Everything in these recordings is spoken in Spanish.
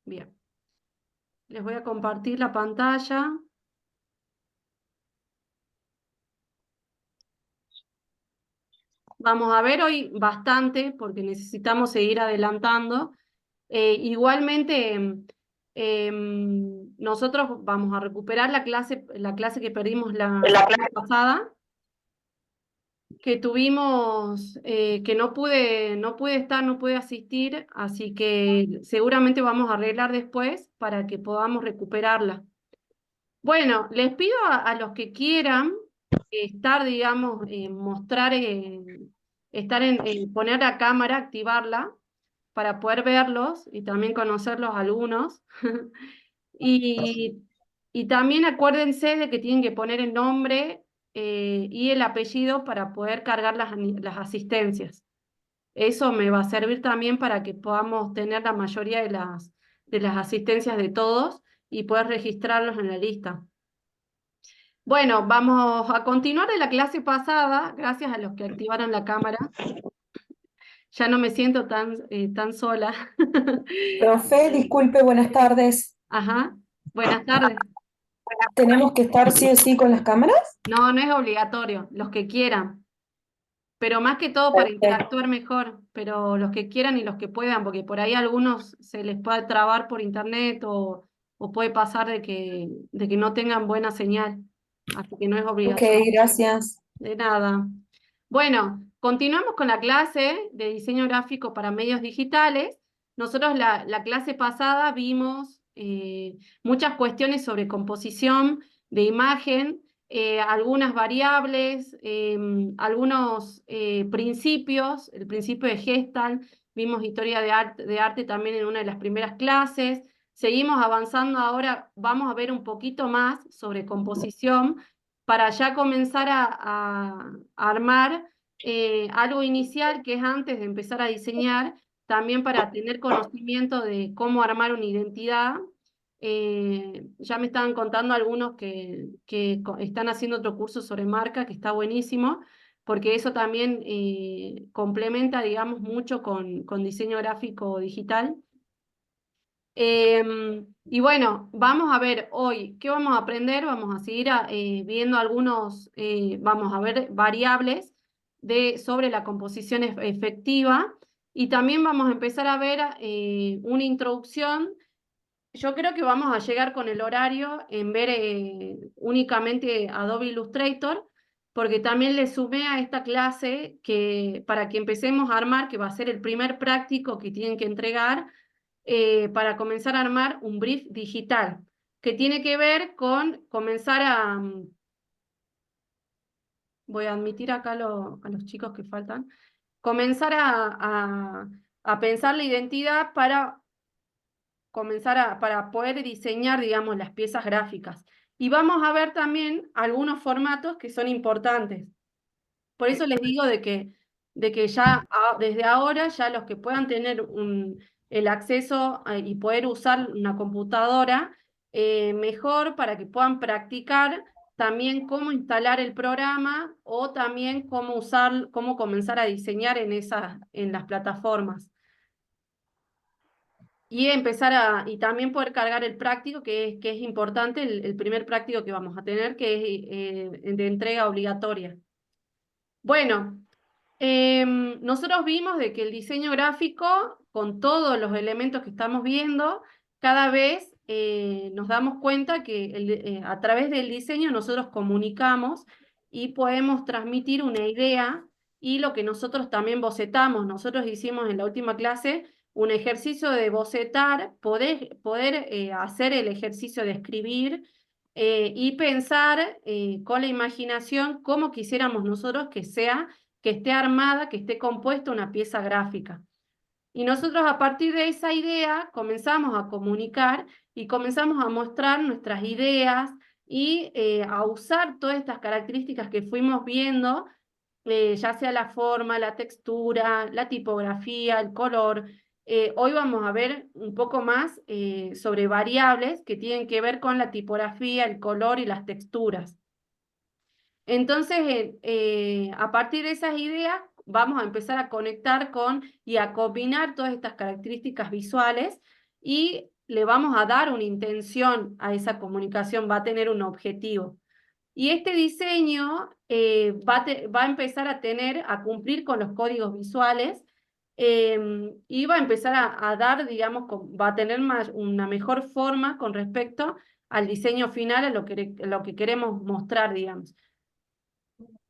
Bien. Les voy a compartir la pantalla. Vamos a ver hoy bastante porque necesitamos seguir adelantando. Igualmente, nosotros vamos a recuperar la clase que perdimos la semana pasada, que tuvimos, que no pude estar, no pude asistir, así que seguramente vamos a arreglar después para que podamos recuperarla. Bueno, les pido a los que quieran estar, digamos, poner la cámara, activarla, para poder verlos y también conocerlos algunos. Y, y también acuérdense de que tienen que poner el nombre y el apellido para poder cargar las asistencias. Eso me va a servir también para que podamos tener la mayoría de las asistencias de todos y poder registrarlos en la lista. Bueno, vamos a continuar de la clase pasada, gracias a los que activaron la cámara. Ya no me siento tan sola. Profe, disculpe, buenas tardes. Ajá, buenas tardes. ¿Tenemos que estar sí o sí con las cámaras? No, no es obligatorio, los que quieran, pero más que todo para Perfecto. interactuar mejor, pero los que quieran y los que puedan, porque por ahí a algunos se les puede trabar por internet o puede pasar de que no tengan buena señal, así que no es Ok, obligatorio. gracias. De nada. Bueno, continuamos con la clase de diseño gráfico para medios digitales. Nosotros la clase pasada vimos muchas cuestiones sobre composición de imagen, algunas variables, algunos principios, el principio de Gestalt, vimos historia de arte también en una de las primeras clases. Seguimos avanzando ahora, vamos a ver un poquito más sobre composición para ya comenzar a armar algo inicial que es antes de empezar a diseñar, también para tener conocimiento de cómo armar una identidad. Ya me estaban contando algunos que están haciendo otro curso sobre marca, que está buenísimo, porque eso también complementa, digamos, mucho con diseño gráfico digital. Y bueno, vamos a ver hoy qué vamos a aprender. Vamos a seguir viendo vamos a ver variables sobre la composición efectiva y también vamos a empezar a ver una introducción. Yo creo que vamos a llegar con el horario en ver únicamente Adobe Illustrator, porque también le sumé a esta clase que para que empecemos a armar, que va a ser el primer práctico que tienen que entregar para comenzar a armar un brief digital, que tiene que ver con comenzar voy a admitir acá a los chicos que faltan, comenzar a pensar la identidad para para poder diseñar, digamos, las piezas gráficas. Y vamos a ver también algunos formatos que son importantes. Por eso les digo de que ya desde ahora, ya los que puedan tener el acceso y poder usar una computadora, mejor para que puedan practicar también cómo instalar el programa o también cómo comenzar a diseñar en las plataformas. Y también poder cargar el práctico, que es importante, el primer práctico que vamos a tener, que es de entrega obligatoria. Bueno, nosotros vimos de que el diseño gráfico, con todos los elementos que estamos viendo, cada vez nos damos cuenta que a través del diseño nosotros comunicamos y podemos transmitir una idea y lo que nosotros también bocetamos. Nosotros hicimos en la última clase un ejercicio de bocetar, poder hacer el ejercicio de escribir y pensar con la imaginación cómo quisiéramos nosotros que esté armada, que esté compuesta una pieza gráfica. Y nosotros a partir de esa idea comenzamos a comunicar y comenzamos a mostrar nuestras ideas y a usar todas estas características que fuimos viendo, ya sea la forma, la textura, la tipografía, el color. Hoy vamos a ver un poco más sobre variables que tienen que ver con la tipografía, el color y las texturas. Entonces, a partir de esas ideas, vamos a empezar a conectar y a combinar todas estas características visuales y le vamos a dar una intención a esa comunicación, va a tener un objetivo. Y este diseño va a empezar a cumplir con los códigos visuales y va a empezar a dar, digamos, va a tener una mejor forma con respecto al diseño final, a lo que queremos mostrar, digamos.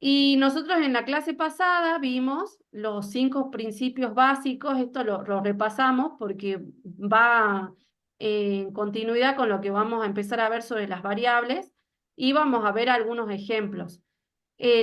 Y nosotros en la clase pasada vimos los 5 principios básicos, esto lo repasamos porque va en continuidad con lo que vamos a empezar a ver sobre las variables y vamos a ver algunos ejemplos.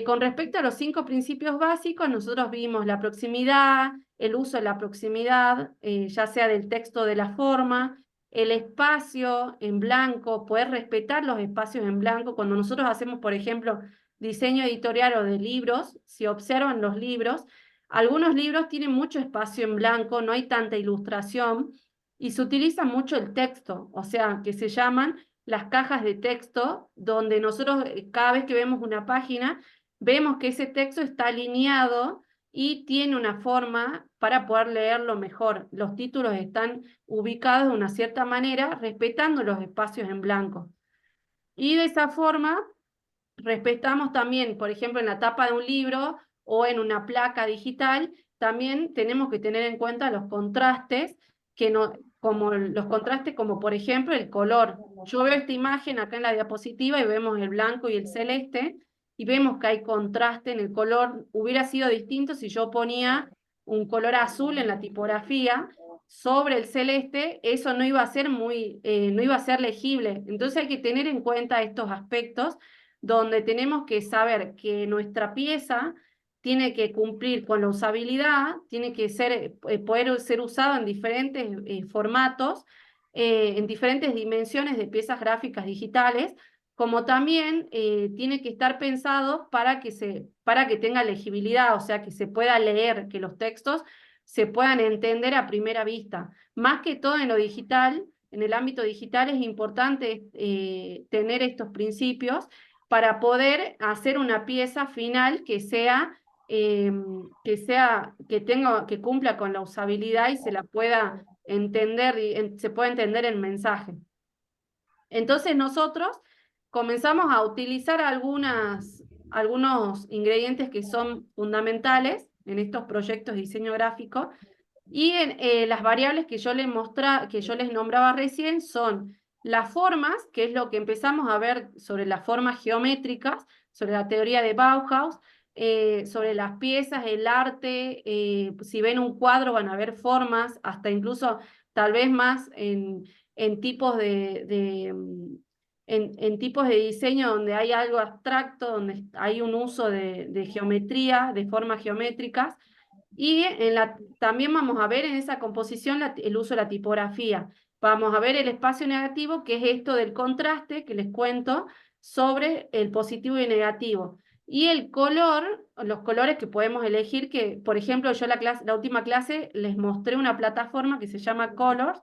Con respecto a los 5 principios básicos, nosotros vimos la proximidad, el uso de la proximidad, ya sea del texto o de la forma, el espacio en blanco, poder respetar los espacios en blanco. Cuando nosotros hacemos, por ejemplo, diseño editorial o de libros, si observan los libros, algunos libros tienen mucho espacio en blanco, no hay tanta ilustración y se utiliza mucho el texto, o sea, que se llaman las cajas de texto, donde nosotros cada vez que vemos una página, vemos que ese texto está alineado y tiene una forma para poder leerlo mejor. Los títulos están ubicados de una cierta manera, respetando los espacios en blanco. Y de esa forma respetamos también, por ejemplo, en la tapa de un libro o en una placa digital, también tenemos que tener en cuenta los contrastes, como por ejemplo el color. Yo veo esta imagen acá en la diapositiva y vemos el blanco y el celeste, y vemos que hay contraste en el color. Hubiera sido distinto si yo ponía un color azul en la tipografía sobre el celeste, eso no iba a ser no iba a ser legible. Entonces hay que tener en cuenta estos aspectos donde tenemos que saber que nuestra pieza tiene que cumplir con la usabilidad, tiene que poder ser usado en diferentes formatos, en diferentes dimensiones de piezas gráficas digitales, como también tiene que estar pensado para que tenga legibilidad, o sea, que se pueda leer, que los textos se puedan entender a primera vista. Más que todo en lo digital, en el ámbito digital es importante tener estos principios para poder hacer una pieza final que cumpla con la usabilidad y se la pueda entender, se pueda entender el mensaje. Entonces nosotros comenzamos a utilizar algunos ingredientes que son fundamentales en estos proyectos de diseño gráfico, y las variables que yo les nombraba recién son las formas, que es lo que empezamos a ver sobre las formas geométricas, sobre la teoría de Bauhaus, sobre las piezas, el arte. Si ven un cuadro van a ver formas, hasta incluso tal vez más en tipos en tipos de diseño donde hay algo abstracto, donde hay un uso de geometría, de formas geométricas. Y también vamos a ver en esa composición el uso de la tipografía. Vamos a ver el espacio negativo, que es esto del contraste que les cuento sobre el positivo y negativo. Y el color, los colores que podemos elegir, que por ejemplo yo la última clase les mostré una plataforma que se llama Colors,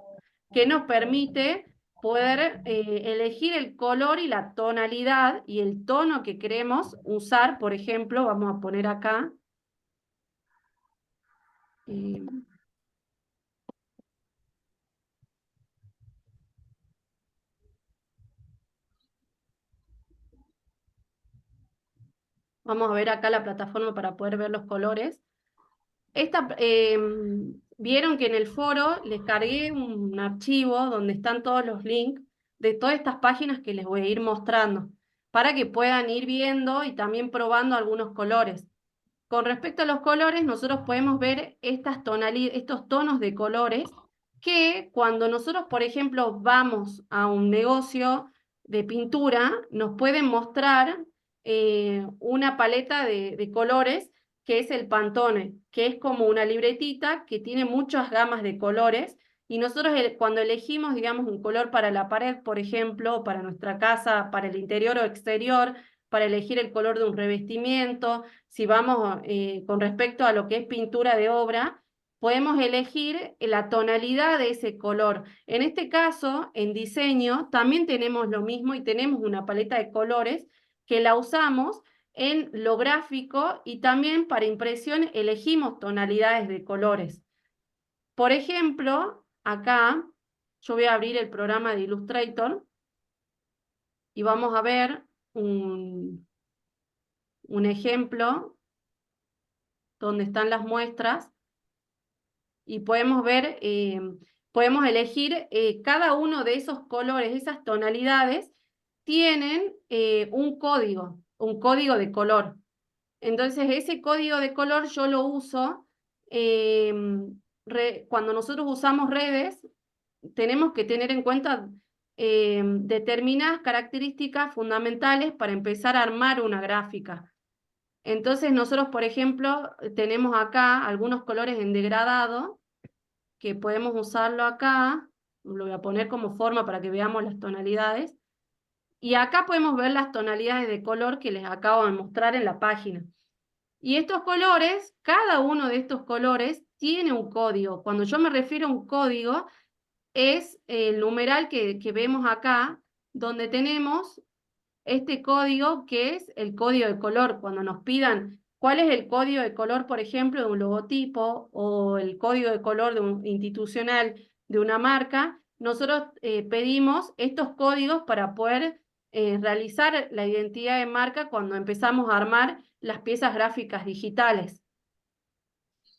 que nos permite poder elegir el color y la tonalidad y el tono que queremos usar. Por ejemplo, vamos a poner acá. Vamos a ver acá la plataforma para poder ver los colores. Vieron que en el foro les cargué un archivo donde están todos los links de todas estas páginas que les voy a ir mostrando, para que puedan ir viendo y también probando algunos colores. Con respecto a los colores, nosotros podemos ver estos tonos de colores que cuando nosotros, por ejemplo, vamos a un negocio de pintura, nos pueden mostrar una paleta de colores que es el Pantone, que es como una libretita que tiene muchas gamas de colores, y nosotros cuando elegimos, digamos, un color para la pared, por ejemplo, para nuestra casa, para el interior o exterior, para elegir el color de un revestimiento, si vamos con respecto a lo que es pintura de obra, podemos elegir la tonalidad de ese color. En este caso, en diseño, también tenemos lo mismo y tenemos una paleta de colores que la usamos en lo gráfico, y también para impresión elegimos tonalidades de colores. Por ejemplo, acá Yo voy a abrir el programa de Illustrator y vamos a ver un ejemplo donde están las muestras y podemos ver, podemos elegir cada uno de esos colores, esas tonalidades, tienen un código de color. Entonces ese código de color yo lo uso eh, cuando nosotros usamos redes, tenemos que tener en cuenta determinadas características fundamentales para empezar a armar una gráfica. Entonces nosotros, por ejemplo, tenemos acá algunos colores en degradado que podemos usarlo acá. Lo voy a poner como forma para que veamos las tonalidades. Y acá podemos ver las tonalidades de color que les acabo de mostrar en la página. Y estos colores, cada uno de estos colores tiene un código. Cuando yo me refiero a un código, es el numeral que vemos acá, donde tenemos este código que es el código de color. Cuando nos pidan cuál es el código de color, por ejemplo, de un logotipo o el código de color de un institucional de una marca, nosotros pedimos estos códigos para poder realizar la identidad de marca cuando empezamos a armar las piezas gráficas digitales.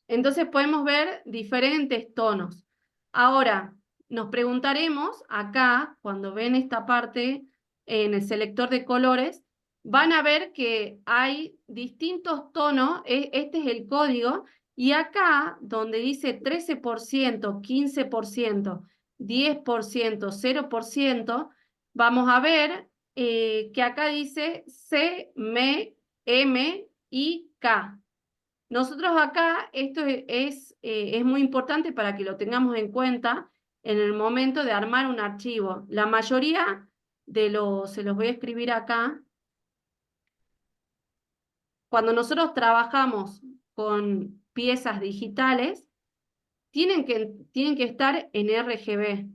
Entonces podemos ver diferentes tonos. Ahora, nos preguntaremos acá, cuando ven esta parte en el selector de colores, van a ver que hay distintos tonos, este es el código, y acá donde dice 13%, 15%, 10%, 0%, vamos a ver que acá dice C, M y K. Nosotros acá, esto es muy importante para que lo tengamos en cuenta en el momento de armar un archivo. La mayoría se los voy a escribir acá, cuando nosotros trabajamos con piezas digitales, tienen que estar en RGB.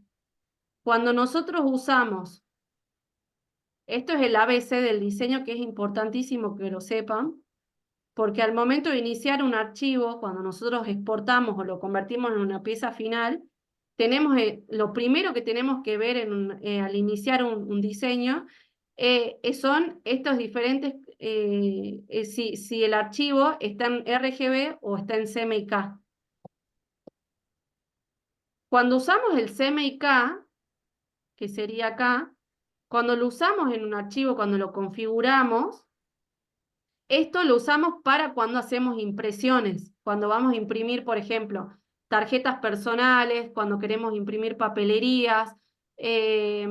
Cuando nosotros usamos, esto es el ABC del diseño, que es importantísimo que lo sepan, porque al momento de iniciar un archivo, cuando nosotros exportamos o lo convertimos en una pieza final, tenemos lo primero que tenemos que ver al iniciar un diseño son estos diferentes, si el archivo está en RGB o está en CMYK. Cuando usamos el CMYK, que sería acá, cuando lo usamos en un archivo, cuando lo configuramos, esto lo usamos para cuando hacemos impresiones, cuando vamos a imprimir, por ejemplo, tarjetas personales, cuando queremos imprimir papelerías, eh,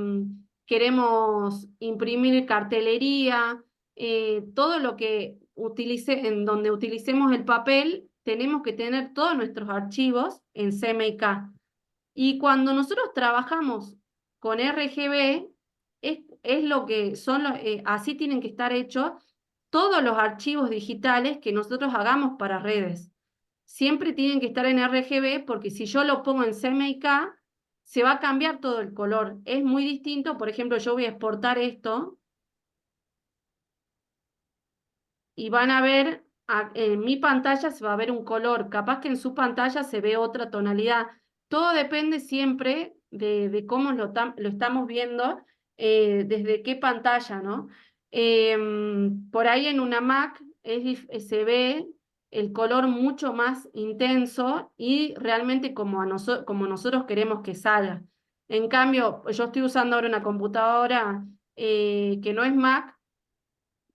queremos imprimir cartelería, todo lo que en donde utilicemos el papel, tenemos que tener todos nuestros archivos en CMYK. Y cuando nosotros trabajamos con RGB, es lo que son así tienen que estar hechos todos los archivos digitales que nosotros hagamos para redes. Siempre tienen que estar en RGB porque si yo lo pongo en CMYK, se va a cambiar todo el color. Es muy distinto, por ejemplo, yo voy a exportar esto y van a ver, en mi pantalla se va a ver un color, capaz que en su pantalla se ve otra tonalidad. Todo depende siempre de cómo lo estamos viendo, desde qué pantalla, ¿no? Por ahí en una Mac se ve el color mucho más intenso y realmente como nosotros queremos que salga. En cambio, yo estoy usando ahora una computadora que no es Mac,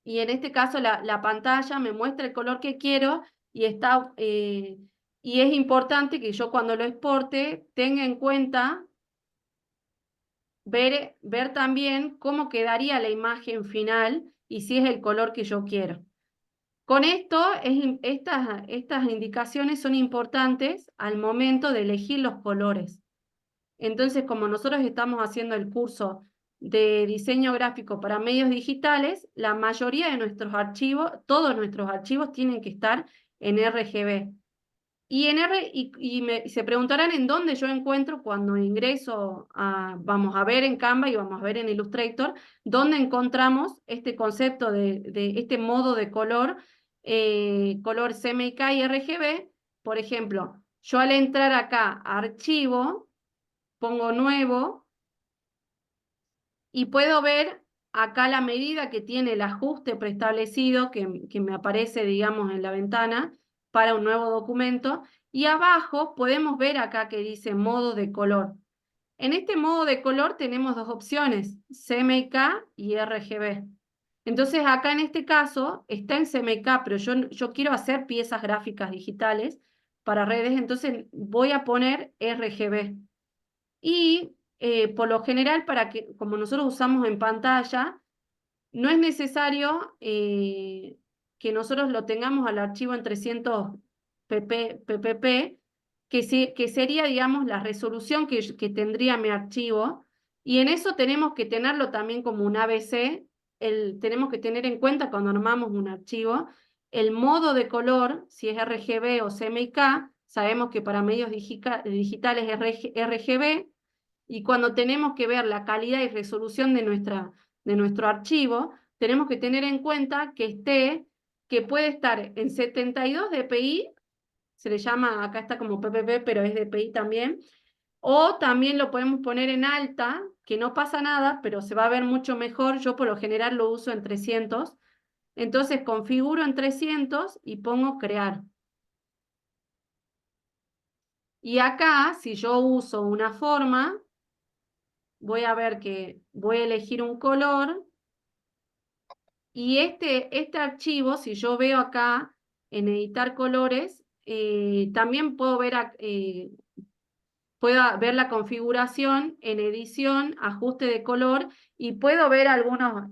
y en este caso la pantalla me muestra el color que quiero y es importante que yo cuando lo exporte tenga en cuenta ver también cómo quedaría la imagen final y si es el color que yo quiero. Con esto, estas indicaciones son importantes al momento de elegir los colores. Entonces, como nosotros estamos haciendo el curso de diseño gráfico para medios digitales, la mayoría de nuestros archivos, todos nuestros archivos tienen que estar en RGB. Y se preguntarán en dónde yo encuentro cuando ingreso vamos a ver en Canva y vamos a ver en Illustrator, dónde encontramos este concepto de este modo de color, color CMYK y RGB. Por ejemplo, yo al entrar acá a archivo, pongo nuevo, y puedo ver acá la medida que tiene el ajuste preestablecido que me aparece, digamos, en la ventana para un nuevo documento. Y abajo podemos ver acá que dice modo de color. En este modo de color tenemos dos opciones, CMYK y RGB. Entonces acá en este caso está en CMYK, pero yo quiero hacer piezas gráficas digitales para redes, entonces voy a poner RGB. Y por lo general, como nosotros usamos en pantalla, no es necesario que nosotros lo tengamos al archivo en 300 ppp, que sería, digamos, la resolución que tendría mi archivo. Y en eso tenemos que tenerlo también como un ABC. Tenemos que tener en cuenta cuando armamos un archivo el modo de color, si es RGB o CMYK. Sabemos que para medios digitales es RGB. Y cuando tenemos que ver la calidad y resolución de nuestro archivo, tenemos que tener en cuenta que puede estar en 72 dpi, se le llama, acá está como ppp, pero es dpi también, o también lo podemos poner en alta, que no pasa nada, pero se va a ver mucho mejor. Yo por lo general lo uso en 300, entonces configuro en 300 y pongo crear. Y acá, si yo uso una forma, voy a ver que voy a elegir un color. Y este archivo, si yo veo acá en editar colores, también puedo ver la configuración en edición, ajuste de color, y puedo ver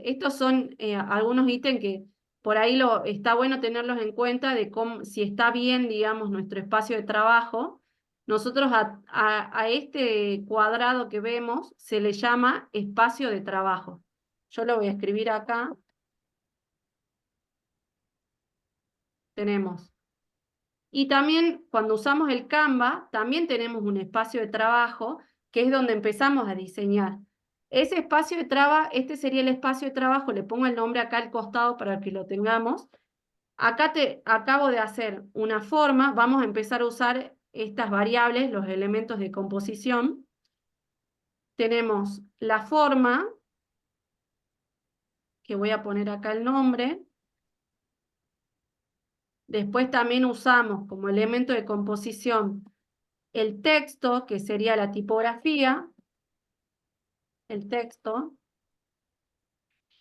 estos son algunos ítems que por ahí está bueno tenerlos en cuenta de si está bien, digamos, nuestro espacio de trabajo. Nosotros a este cuadrado que vemos se le llama espacio de trabajo. Yo lo voy a escribir acá. Tenemos. Y también cuando usamos el Canva, también tenemos un espacio de trabajo que es donde empezamos a diseñar. Ese espacio de trabajo, este sería el espacio de trabajo, le pongo el nombre acá al costado para que lo tengamos. Acá acabo de hacer una forma, vamos a empezar a usar estas variables, los elementos de composición. Tenemos la forma, que voy a poner acá el nombre. Después también usamos como elemento de composición el texto, que sería la tipografía, el texto.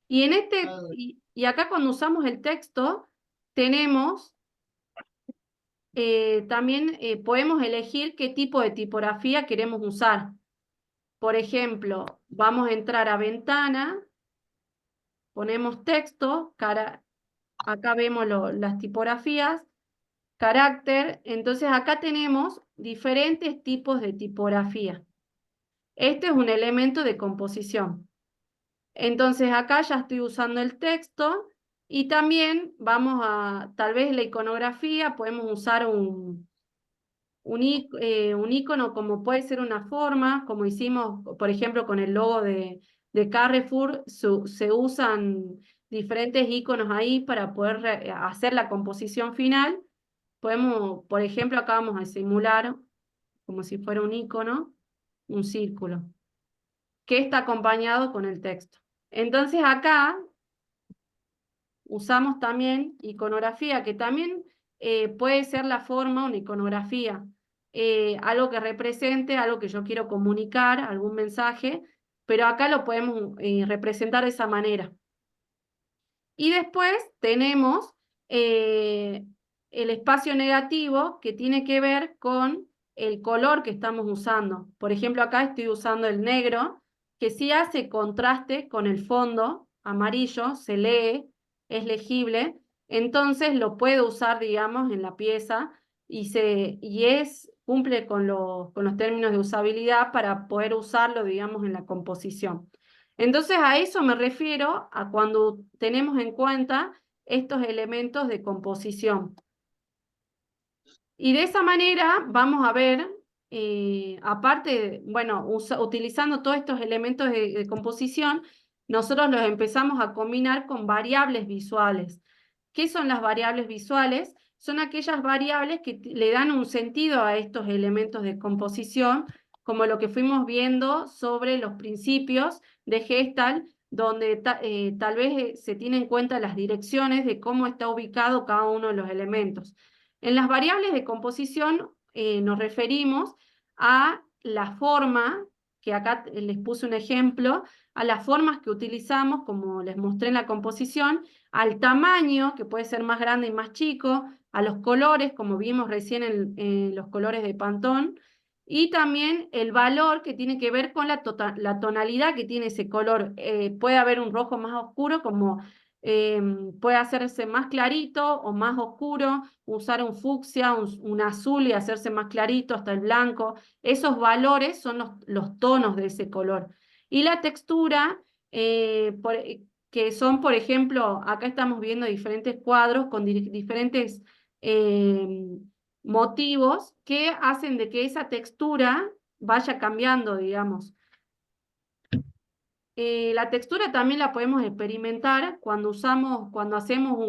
Y acá cuando usamos el texto, tenemos, también podemos elegir qué tipo de tipografía queremos usar. Por ejemplo, vamos a entrar a ventana, ponemos texto, acá vemos las tipografías, carácter, entonces acá tenemos diferentes tipos de tipografía. Este es un elemento de composición. Entonces acá ya estoy usando el texto y también tal vez la iconografía, podemos usar un icono como puede ser una forma, como hicimos, por ejemplo, con el logo de Carrefour, se usan diferentes iconos ahí para poder hacer la composición final. Por ejemplo, acá vamos a simular como si fuera un icono, un círculo, que está acompañado con el texto. Entonces acá usamos también iconografía, que también puede ser la forma, una iconografía, algo que represente, algo que yo quiero comunicar, algún mensaje, pero acá lo podemos representar de esa manera. Y después tenemos el espacio negativo, que tiene que ver con el color que estamos usando. Por ejemplo, acá estoy usando el negro, que sí hace contraste con el fondo amarillo, se lee, es legible, entonces lo puedo usar, digamos, en la pieza cumple con los términos de usabilidad para poder usarlo, digamos, en la composición. Entonces a eso me refiero a cuando tenemos en cuenta estos elementos de composición. Y de esa manera vamos a ver, aparte, bueno, utilizando todos estos elementos de composición, nosotros los empezamos a combinar con variables visuales. ¿Qué son las variables visuales? Son aquellas variables que le dan un sentido a estos elementos de composición, como lo que fuimos viendo sobre los principios de Gestalt, donde tal vez se tienen en cuenta las direcciones de cómo está ubicado cada uno de los elementos. En las variables de composición nos referimos a la forma, que acá les puse un ejemplo, a las formas que utilizamos, como les mostré en la composición, al tamaño, que puede ser más grande y más chico, a los colores, como vimos recién en los colores de Pantone, y también el valor que tiene que ver con la tonalidad que tiene ese color. Puede haber un rojo más oscuro, como puede hacerse más clarito o más oscuro, usar un fucsia, un azul y hacerse más clarito hasta el blanco. Esos valores son los tonos de ese color. Y la textura, que son, por ejemplo, acá estamos viendo diferentes cuadros con diferentes motivos que hacen de que esa textura vaya cambiando, digamos. La textura también la podemos experimentar cuando hacemos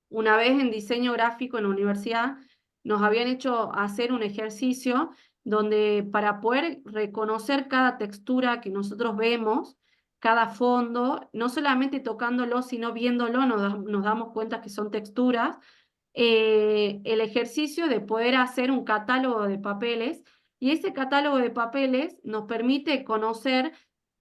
una vez en diseño gráfico en la universidad, nos habían hecho hacer un ejercicio donde para poder reconocer cada textura que nosotros vemos, cada fondo, no solamente tocándolo, sino viéndolo, nos damos cuenta que son texturas, el ejercicio de poder hacer un catálogo de papeles, y ese catálogo de papeles nos permite conocer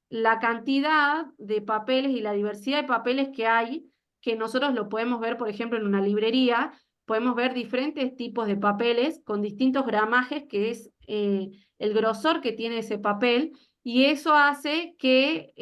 la cantidad de papeles y la diversidad de papeles que hay, que nosotros lo podemos ver, por ejemplo, en una librería, podemos ver diferentes tipos de papeles con distintos gramajes, que es el grosor que tiene ese papel, y eso hace que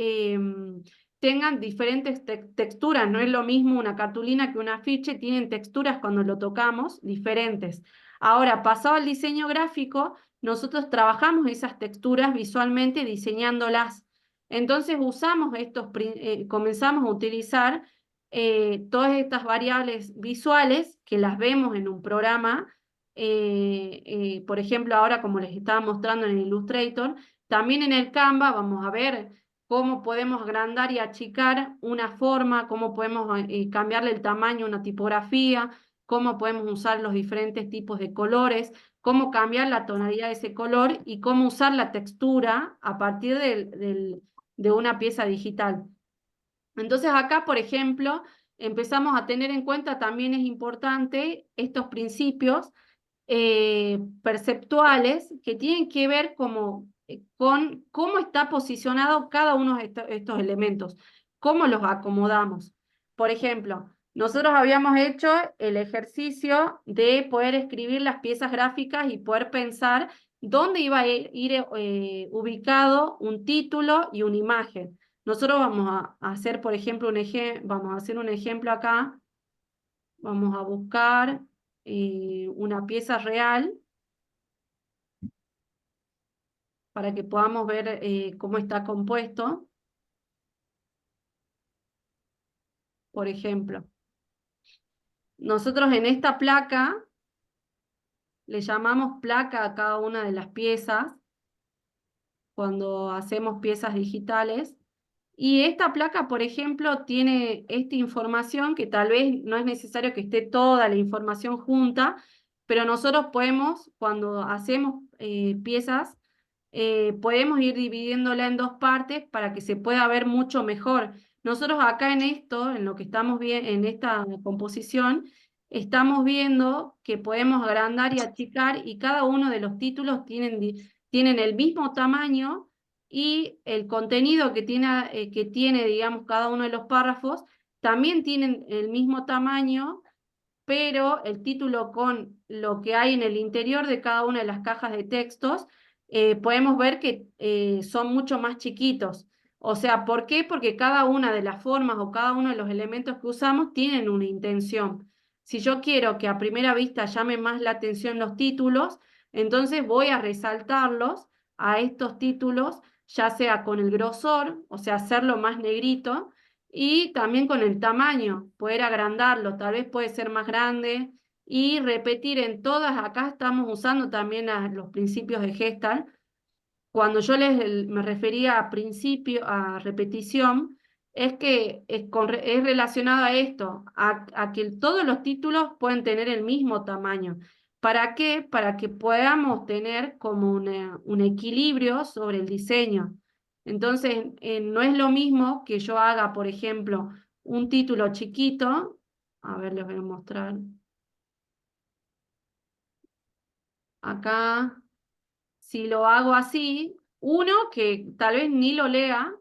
tengan diferentes texturas. No es lo mismo una cartulina que un afiche, tienen texturas cuando lo tocamos diferentes. Ahora, pasado al diseño gráfico, nosotros trabajamos esas texturas visualmente diseñándolas. Entonces comenzamos a utilizar todas estas variables visuales que las vemos en un programa, por ejemplo, ahora como les estaba mostrando en el Illustrator, también en el Canva vamos a ver cómo podemos agrandar y achicar una forma, cómo podemos cambiarle el tamaño a una tipografía, cómo podemos usar los diferentes tipos de colores, cómo cambiar la tonalidad de ese color y cómo usar la textura a partir de una pieza digital. Entonces acá, por ejemplo, empezamos a tener en cuenta, también es importante, estos principios perceptuales que tienen que ver con cómo está posicionado cada uno de estos elementos, cómo los acomodamos. Por ejemplo, nosotros habíamos hecho el ejercicio de poder escribir las piezas gráficas y poder pensar dónde iba a ir ubicado un título y una imagen. Nosotros vamos a hacer, por ejemplo, vamos a hacer un ejemplo acá. Vamos a buscar una pieza real para que podamos ver cómo está compuesto. Por ejemplo, nosotros en esta placa le llamamos placa a cada una de las piezas cuando hacemos piezas digitales. Y esta placa, por ejemplo, tiene esta información que tal vez no es necesario que esté toda la información junta, pero nosotros podemos, cuando hacemos piezas, podemos ir dividiéndola en dos partes para que se pueda ver mucho mejor. Nosotros acá en esto, en lo que estamos viendo, en esta composición, estamos viendo que podemos agrandar y achicar, y cada uno de los títulos tienen el mismo tamaño, y el contenido que tiene, digamos, cada uno de los párrafos también tienen el mismo tamaño, pero el título con lo que hay en el interior de cada una de las cajas de textos, podemos ver que son mucho más chiquitos. O sea, ¿por qué? Porque cada una de las formas o cada uno de los elementos que usamos tienen una intención. Si yo quiero que a primera vista llame más la atención los títulos, entonces voy a resaltarlos a estos títulos, ya sea con el grosor, o sea, hacerlo más negrito, y también con el tamaño, poder agrandarlo, tal vez puede ser más grande, y repetir en todas. Acá estamos usando también los principios de Gestalt. Cuando yo me refería a principio, a repetición, es que es relacionado a esto, a que todos los títulos pueden tener el mismo tamaño. ¿Para qué? Para que podamos tener como un equilibrio sobre el diseño. Entonces, no es lo mismo que yo haga, por ejemplo, un título chiquito. A ver, les voy a mostrar. Acá, si lo hago así, uno que tal vez ni lo lea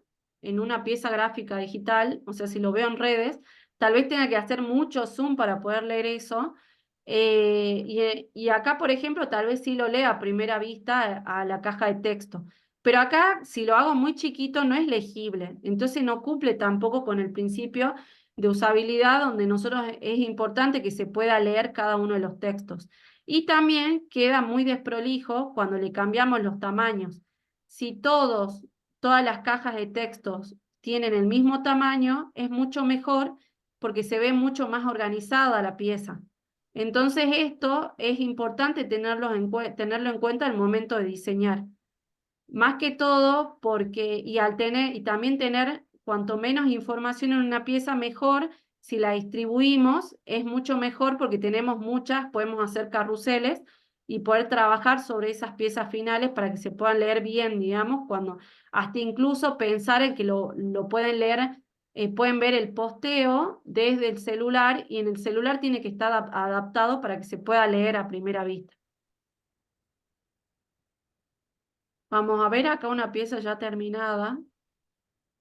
en una pieza gráfica digital, o sea, si lo veo en redes, tal vez tenga que hacer mucho zoom para poder leer eso. Y acá, por ejemplo, tal vez sí lo lea a primera vista a la caja de texto. Pero acá, si lo hago muy chiquito, no es legible. Entonces no cumple tampoco con el principio de usabilidad, donde nosotros es importante que se pueda leer cada uno de los textos. Y también queda muy desprolijo cuando le cambiamos los tamaños. Si todas las cajas de textos tienen el mismo tamaño, es mucho mejor porque se ve mucho más organizada la pieza. Entonces esto es importante tenerlo en cuenta al momento de diseñar. Más que todo porque, y también tener cuanto menos información en una pieza, mejor. Si la distribuimos, es mucho mejor porque tenemos muchas, podemos hacer carruseles y poder trabajar sobre esas piezas finales para que se puedan leer bien, digamos, hasta incluso pensar en que lo pueden leer, pueden ver el posteo desde el celular, y en el celular tiene que estar adaptado para que se pueda leer a primera vista. Vamos a ver acá una pieza ya terminada,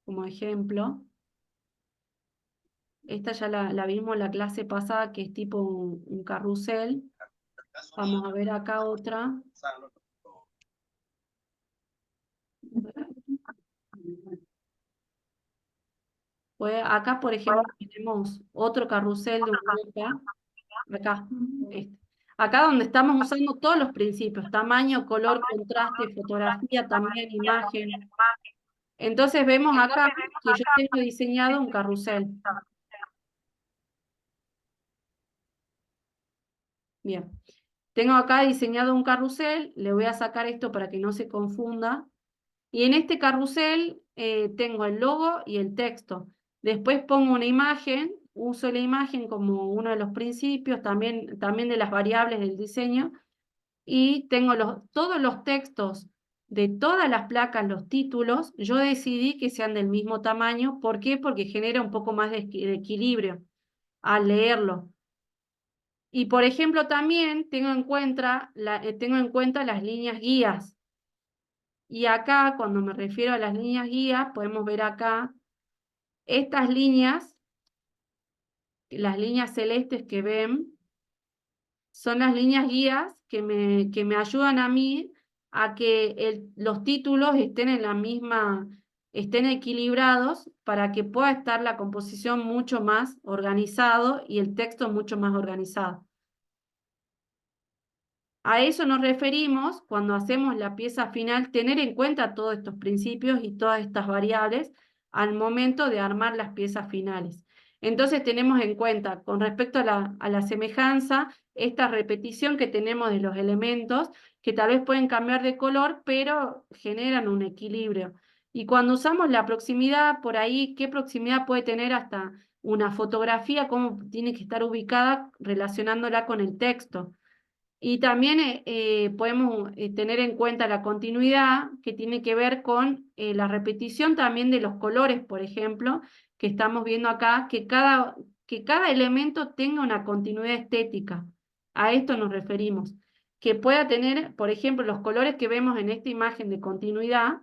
como ejemplo. Esta ya la vimos en la clase pasada, que es tipo un carrusel. Vamos a ver acá otra. Pues acá, por ejemplo, tenemos otro carrusel de un mapa. Acá, este. Acá donde estamos usando todos los principios: tamaño, color, contraste, fotografía, también imagen. Entonces vemos acá que yo tengo diseñado un carrusel. Bien. Tengo acá diseñado un carrusel. Le voy a sacar esto para que no se confunda. Y en este carrusel tengo el logo y el texto. Después pongo una imagen, uso la imagen como uno de los principios, también de las variables del diseño. Y tengo todos los textos de todas las placas, los títulos. Yo decidí que sean del mismo tamaño. ¿Por qué? Porque genera un poco más de equilibrio al leerlo. Y por ejemplo, también tengo en cuenta las líneas guías. Y acá, cuando me refiero a las líneas guías, podemos ver acá estas líneas, las líneas celestes que ven, son las líneas guías que me ayudan a mí a que los títulos estén equilibrados, para que pueda estar la composición mucho más organizado y el texto mucho más organizado. A eso nos referimos cuando hacemos la pieza final, tener en cuenta todos estos principios y todas estas variables al momento de armar las piezas finales. Entonces tenemos en cuenta, con respecto a la semejanza, esta repetición que tenemos de los elementos, que tal vez pueden cambiar de color, pero generan un equilibrio. Y cuando usamos la proximidad, por ahí, ¿qué proximidad puede tener hasta una fotografía? ¿Cómo tiene que estar ubicada relacionándola con el texto? Y también podemos tener en cuenta la continuidad, que tiene que ver con la repetición también de los colores, por ejemplo, que estamos viendo acá, que cada elemento tenga una continuidad estética. A esto nos referimos. Que pueda tener, por ejemplo, los colores que vemos en esta imagen de continuidad,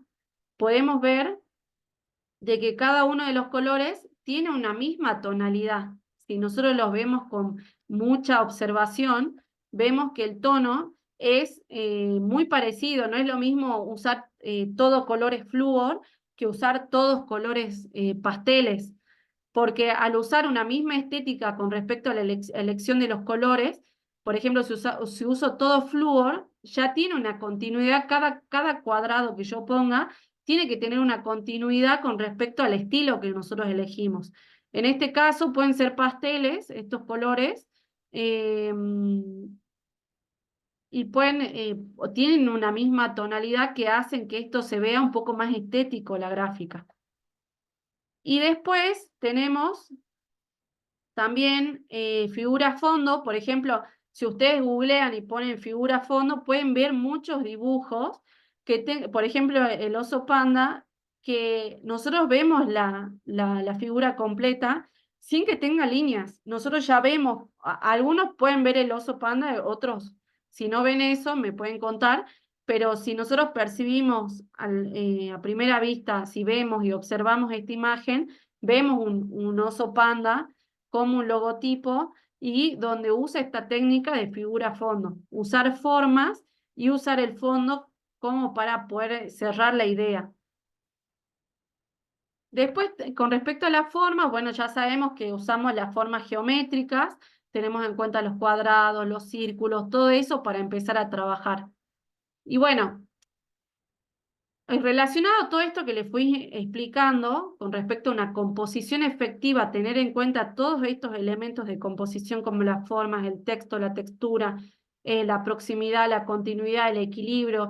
podemos ver de que cada uno de los colores tiene una misma tonalidad. Si nosotros los vemos con mucha observación, vemos que el tono es muy parecido. No es lo mismo usar todos colores flúor que usar todos colores pasteles, porque al usar una misma estética con respecto a la elección de los colores, por ejemplo, si uso todo flúor, ya tiene una continuidad. Cada cuadrado que yo ponga tiene que tener una continuidad con respecto al estilo que nosotros elegimos. En este caso pueden ser pasteles, estos colores, y tienen una misma tonalidad, que hacen que esto se vea un poco más estético, la gráfica. Y después tenemos también figura fondo. Por ejemplo, si ustedes googlean y ponen figura fondo, pueden ver muchos dibujos por ejemplo, el oso panda, que nosotros vemos la figura completa sin que tenga líneas. Nosotros ya vemos, algunos pueden ver el oso panda, otros, si no ven eso, me pueden contar, pero si nosotros percibimos a primera vista, si vemos y observamos esta imagen, vemos un oso panda como un logotipo y donde usa esta técnica de figura fondo, usar formas y usar el fondo como para poder cerrar la idea. Después, con respecto a las formas, bueno, ya sabemos que usamos las formas geométricas, tenemos en cuenta los cuadrados, los círculos, todo eso para empezar a trabajar. Y bueno, relacionado a todo esto que les fui explicando, con respecto a una composición efectiva, tener en cuenta todos estos elementos de composición como las formas, el texto, la textura, la proximidad, la continuidad, el equilibrio,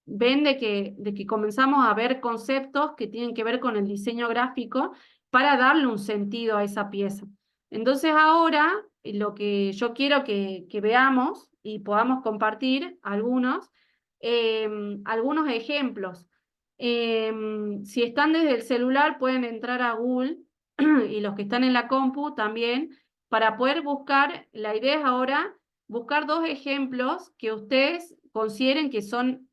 ven de que comenzamos a ver conceptos que tienen que ver con el diseño gráfico para darle un sentido a esa pieza. Entonces ahora lo que yo quiero que veamos y podamos compartir algunos ejemplos. Si están desde el celular pueden entrar a Google y los que están en la compu también para poder buscar, la idea es ahora buscar dos ejemplos que ustedes consideren que son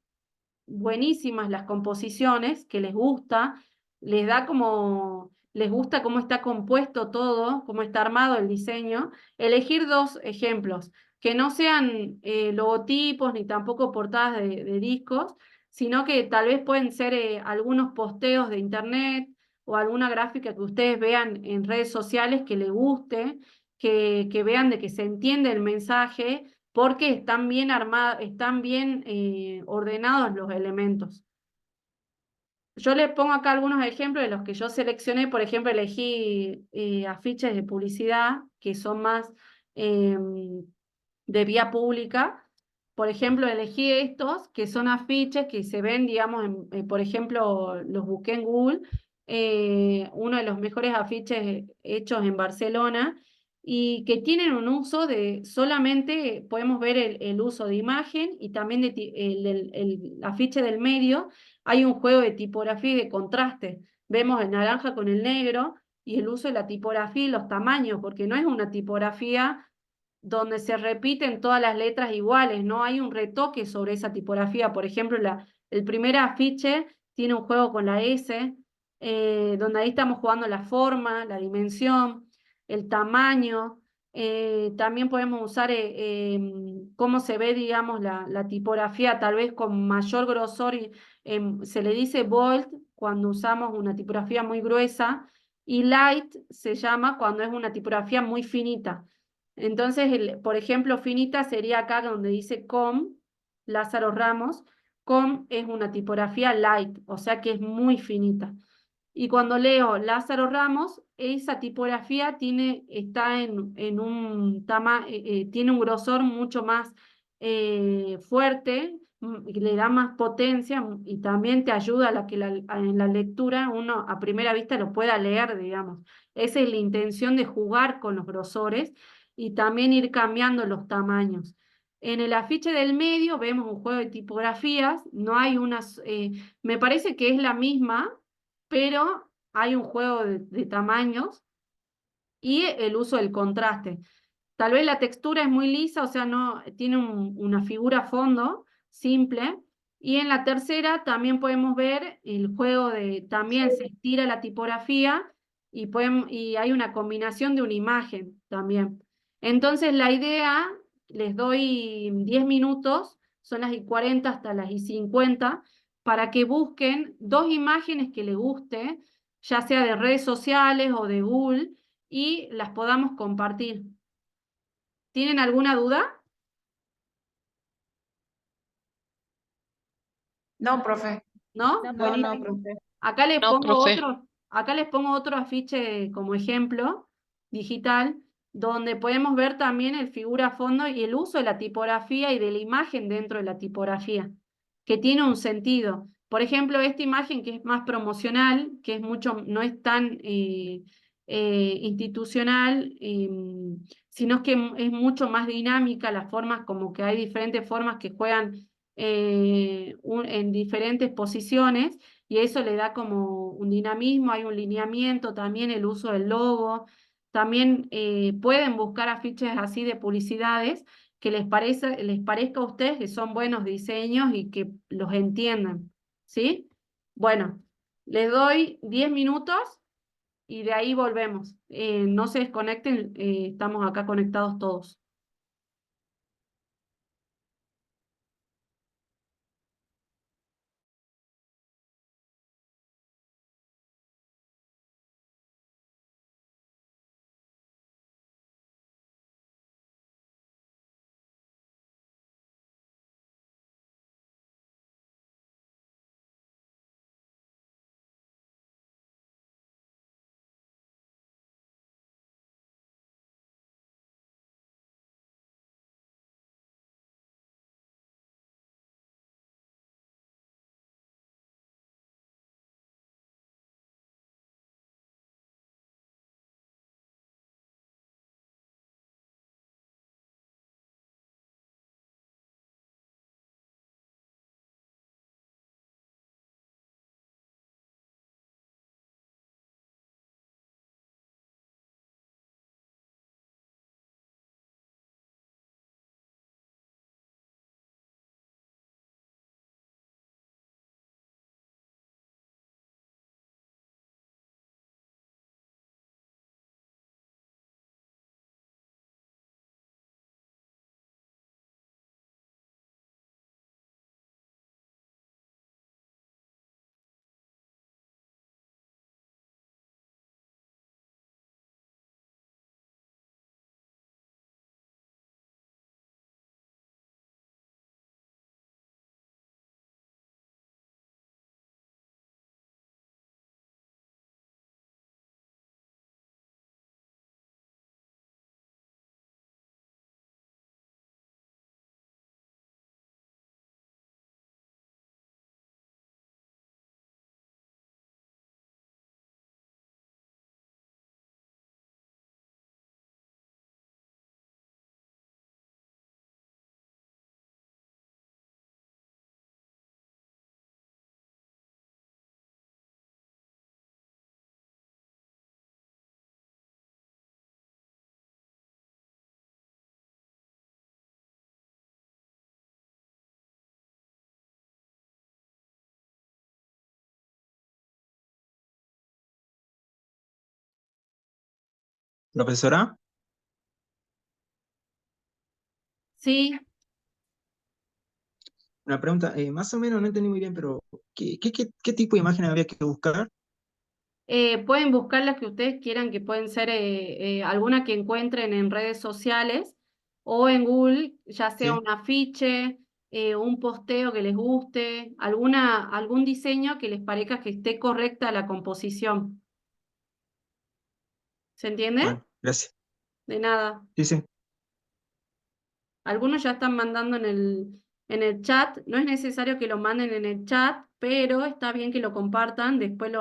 buenísimas las composiciones, que les gusta, les gusta cómo está compuesto todo, cómo está armado el diseño, elegir dos ejemplos, que no sean logotipos ni tampoco portadas de discos, sino que tal vez pueden ser algunos posteos de internet o alguna gráfica que ustedes vean en redes sociales que les guste, que vean de que se entiende el mensaje porque están bien armados, están bien ordenados los elementos. Yo les pongo acá algunos ejemplos de los que yo seleccioné. Por ejemplo, elegí afiches de publicidad que son más de vía pública. Por ejemplo, elegí estos que son afiches que se ven, digamos, por ejemplo, los busqué en Google, uno de los mejores afiches hechos en Barcelona y que tienen un uso de solamente, podemos ver el uso de imagen y también el afiche del medio. Hay un juego de tipografía y de contraste. Vemos el naranja con el negro y el uso de la tipografía y los tamaños, porque no es una tipografía donde se repiten todas las letras iguales, no hay un retoque sobre esa tipografía. Por ejemplo, el primer afiche tiene un juego con la S, donde ahí estamos jugando la forma, la dimensión, el tamaño. También podemos usar cómo se ve, digamos, la tipografía, tal vez con mayor grosor. Se le dice bold cuando usamos una tipografía muy gruesa, y light se llama cuando es una tipografía muy finita. Entonces, por ejemplo, finita sería acá donde dice com, Lázaro Ramos. Com es una tipografía light, o sea que es muy finita. Y cuando leo Lázaro Ramos, esa tipografía está tiene un grosor mucho más fuerte, le da más potencia y también te ayuda a que en la lectura uno a primera vista lo pueda leer, digamos. Esa es la intención de jugar con los grosores y también ir cambiando los tamaños. En el afiche del medio vemos un juego de tipografías, no hay me parece que es la misma, pero hay un juego de tamaños y el uso del contraste. Tal vez la textura es muy lisa, o sea, no tiene una figura fondo simple. Y en la tercera también podemos ver el juego también se estira la tipografía y hay una combinación de una imagen también. Entonces la idea, les doy 10 minutos, son las y 40 hasta las y 50, para que busquen dos imágenes que les guste, ya sea de redes sociales o de Google, y las podamos compartir. ¿Tienen alguna duda? No, profe. ¿No? No, Buenísimo. no, profe. No, profe. Acá les pongo otro afiche como ejemplo digital, donde podemos ver también el figura a fondo y el uso de la tipografía y de la imagen dentro de la tipografía, que tiene un sentido. Por ejemplo, esta imagen que es más promocional, que es no es tan institucional, sino que es mucho más dinámica las formas, como que hay diferentes formas que juegan en diferentes posiciones y eso le da como un dinamismo, hay un lineamiento, también el uso del logo, también pueden buscar afiches así de publicidades que les parezca a ustedes que son buenos diseños y que los entiendan, ¿sí? Bueno, les doy 10 minutos y de ahí volvemos. No se desconecten, estamos acá conectados todos. Profesora, Sí, una pregunta, más o menos no entendí muy bien, pero ¿qué tipo de imagen había que buscar? pueden buscar las que ustedes quieran, que pueden ser alguna que encuentren en redes sociales o en Google, ya sea Sí, un afiche, un posteo que les guste, algún diseño que les parezca que esté correcta la composición. ¿Se entiende? bueno, gracias. De nada. Sí, sí. Algunos ya están mandando en el chat. No es necesario que lo manden en el chat, pero está bien que lo compartan. Después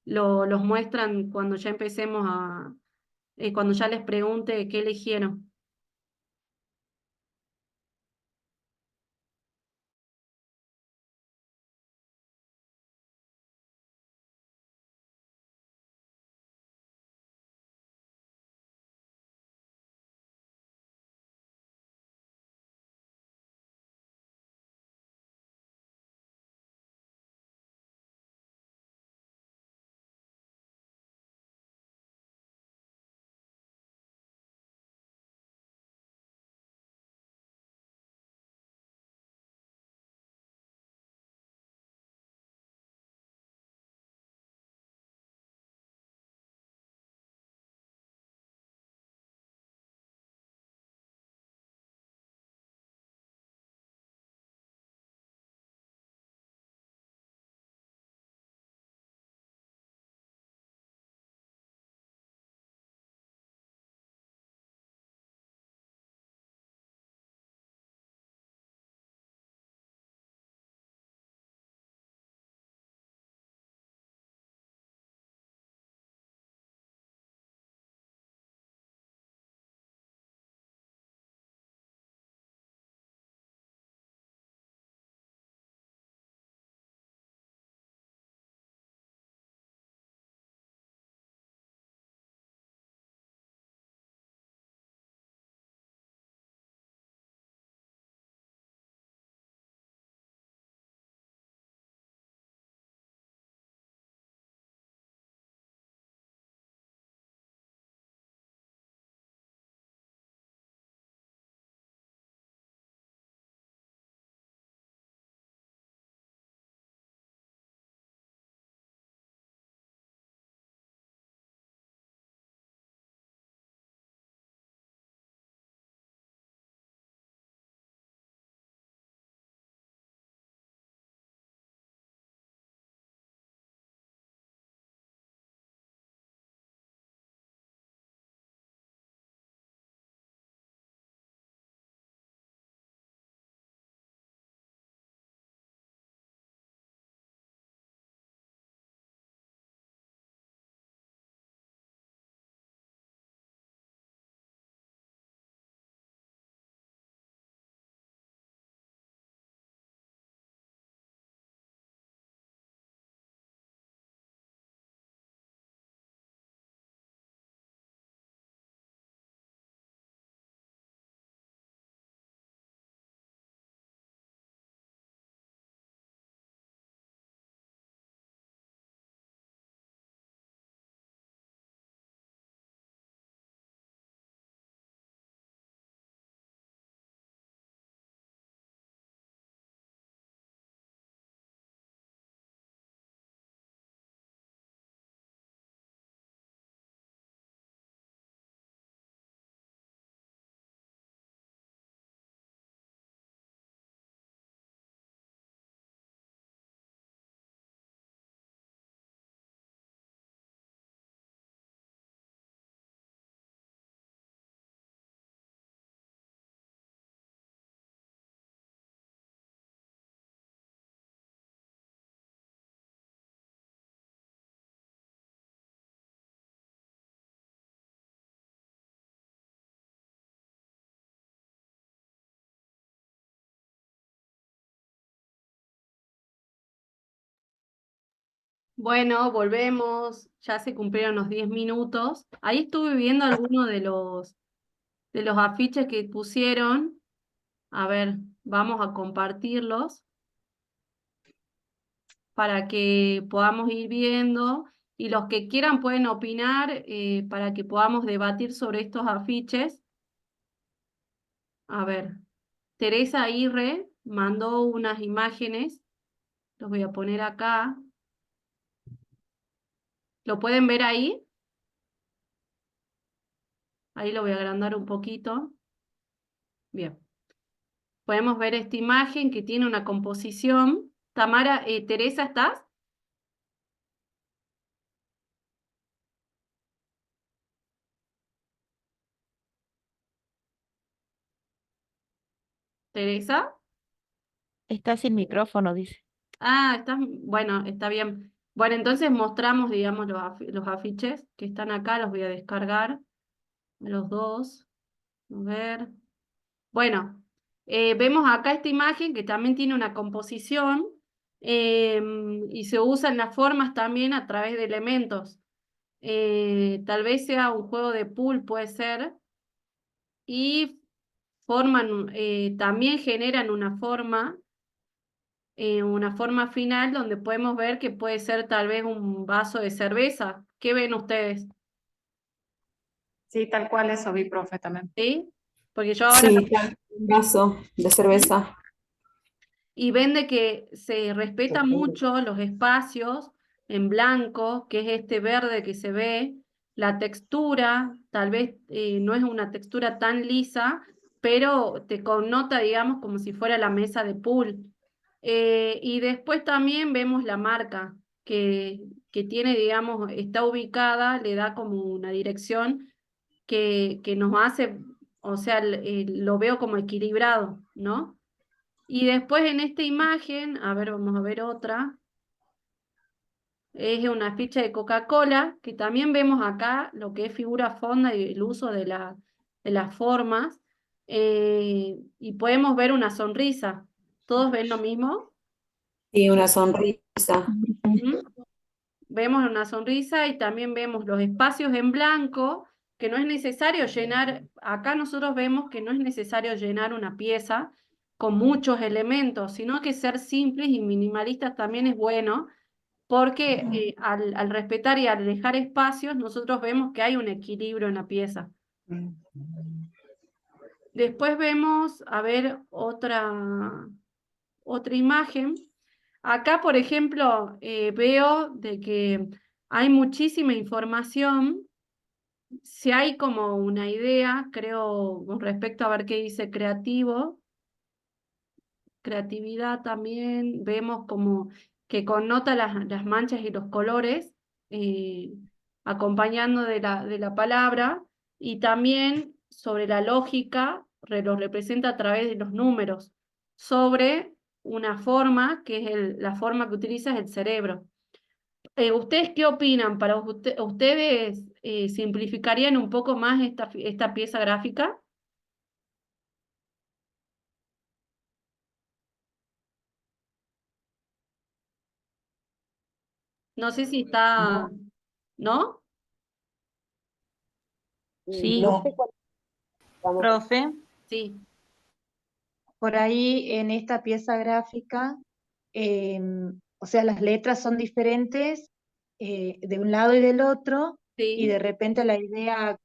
los muestran cuando ya empecemos cuando ya les pregunte qué eligieron. Bueno, volvemos. Ya se cumplieron los 10 minutos. Ahí estuve viendo algunos de los afiches que pusieron. A ver, vamos a compartirlos para que podamos ir viendo. Y los que quieran pueden opinar para que podamos debatir sobre estos afiches. A ver, Teresa Irre mandó unas imágenes. Los voy a poner acá. ¿Lo pueden ver ahí? Ahí lo voy a agrandar un poquito. Bien. Podemos ver esta imagen que tiene una composición. Tamara, Teresa, ¿estás? Teresa. Está sin micrófono, dice. Ah, estás, bueno, está bien. Bueno, entonces mostramos, digamos, los afiches que están acá, los voy a descargar, los dos. A ver. Bueno, vemos acá esta imagen que también tiene una composición y se usan las formas también a través de elementos. Tal vez sea un juego de pool, puede ser, y forman, también generan una forma final donde podemos ver que puede ser tal vez un vaso de cerveza. ¿Qué ven ustedes? Sí, tal cual eso vi, profe, también. ¿Sí? Porque yo ahora Sí, un vaso de cerveza. y ven de que se respeta mucho los espacios en blanco, que es este verde que se ve, la textura, tal vez no es una textura tan lisa, pero te connota, digamos, como si fuera la mesa de pool. Y después también vemos la marca que tiene, digamos, está ubicada, le da como una dirección que nos hace, o sea, lo veo como equilibrado, ¿no? Y después en esta imagen, a ver, vamos a ver otra, es una ficha de Coca-Cola, que también vemos acá lo que es figura fonda y el uso de las formas, y podemos ver una sonrisa. ¿Todos ven lo mismo? Y una sonrisa. Ujú. Vemos una sonrisa y también vemos los espacios en blanco, que no es necesario llenar, acá nosotros vemos que no es necesario llenar una pieza con muchos elementos, sino que ser simples y minimalistas también es bueno, porque al respetar y al dejar espacios, nosotros vemos que hay un equilibrio en la pieza. Después vemos, a ver, otra imagen. Acá, por ejemplo, veo de que hay muchísima información. Si hay como una idea, creo, con respecto a ver qué dice creativo, creatividad también, vemos como que connota las manchas y los colores, eh, acompañando de la palabra, y también sobre la lógica, los representa a través de los números, sobre una forma, que es la forma que utiliza es el cerebro. ¿Ustedes qué opinan? ¿Para ustedes simplificarían un poco más esta pieza gráfica? No sé si está, No, ¿no? Sí, no sé cuál. Profe, Sí. por ahí en esta pieza gráfica, o sea, las letras son diferentes de un lado y del otro, y Sí. de repente la idea,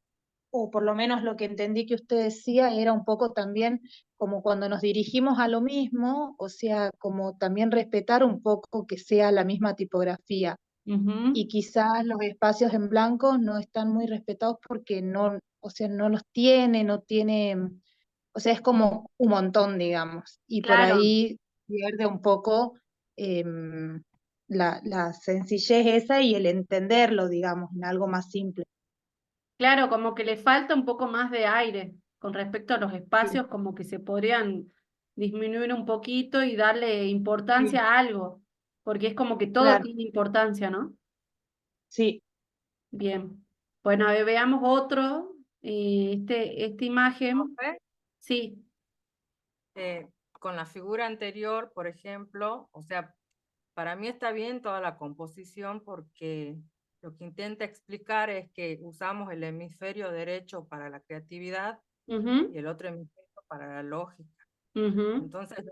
o por lo menos lo que entendí que usted decía, era un poco también como cuando nos dirigimos a lo mismo, o sea, como también respetar un poco que sea la misma tipografía. Ujú. Y quizás los espacios en blanco no están muy respetados porque no, o sea, no los tiene, no tiene, o sea, es como un montón, digamos, y por Claro, ahí pierde un poco em, la sencillez esa y el entenderlo, digamos, en algo más simple. claro, como que le falta un poco más de aire con respecto a los Sí, espacios, como que se podrían disminuir un poquito y darle sí, importancia a algo, porque es como que todo claro, tiene importancia, ¿no? sí. Bien. Bueno, a ver, veamos otro, esta imagen. Profe, Sí, con la figura anterior, por ejemplo, o sea, para mí está bien toda la composición porque lo que intenta explicar es que usamos el hemisferio derecho para la creatividad Ujú, y el otro hemisferio para la lógica. ujú, Entonces,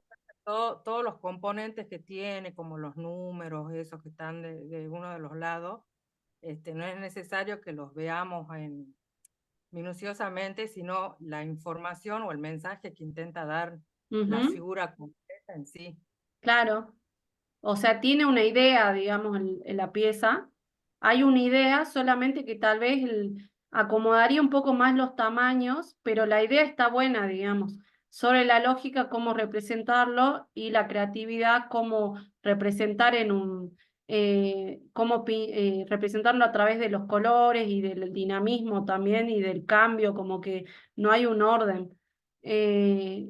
todos los componentes que tiene, como los números, esos que están de uno de los lados, no es necesario que los veamos minuciosamente, sino la información o el mensaje que intenta dar la ujú, figura completa en sí. claro. O sea, tiene una idea, digamos, en la pieza. Hay una idea, solamente que tal vez acomodaría un poco más los tamaños, pero la idea está buena, digamos. Sobre la lógica, cómo representarlo y la creatividad, cómo representar representarlo a través de los colores y del dinamismo también y del cambio, como que no hay un orden. Eh,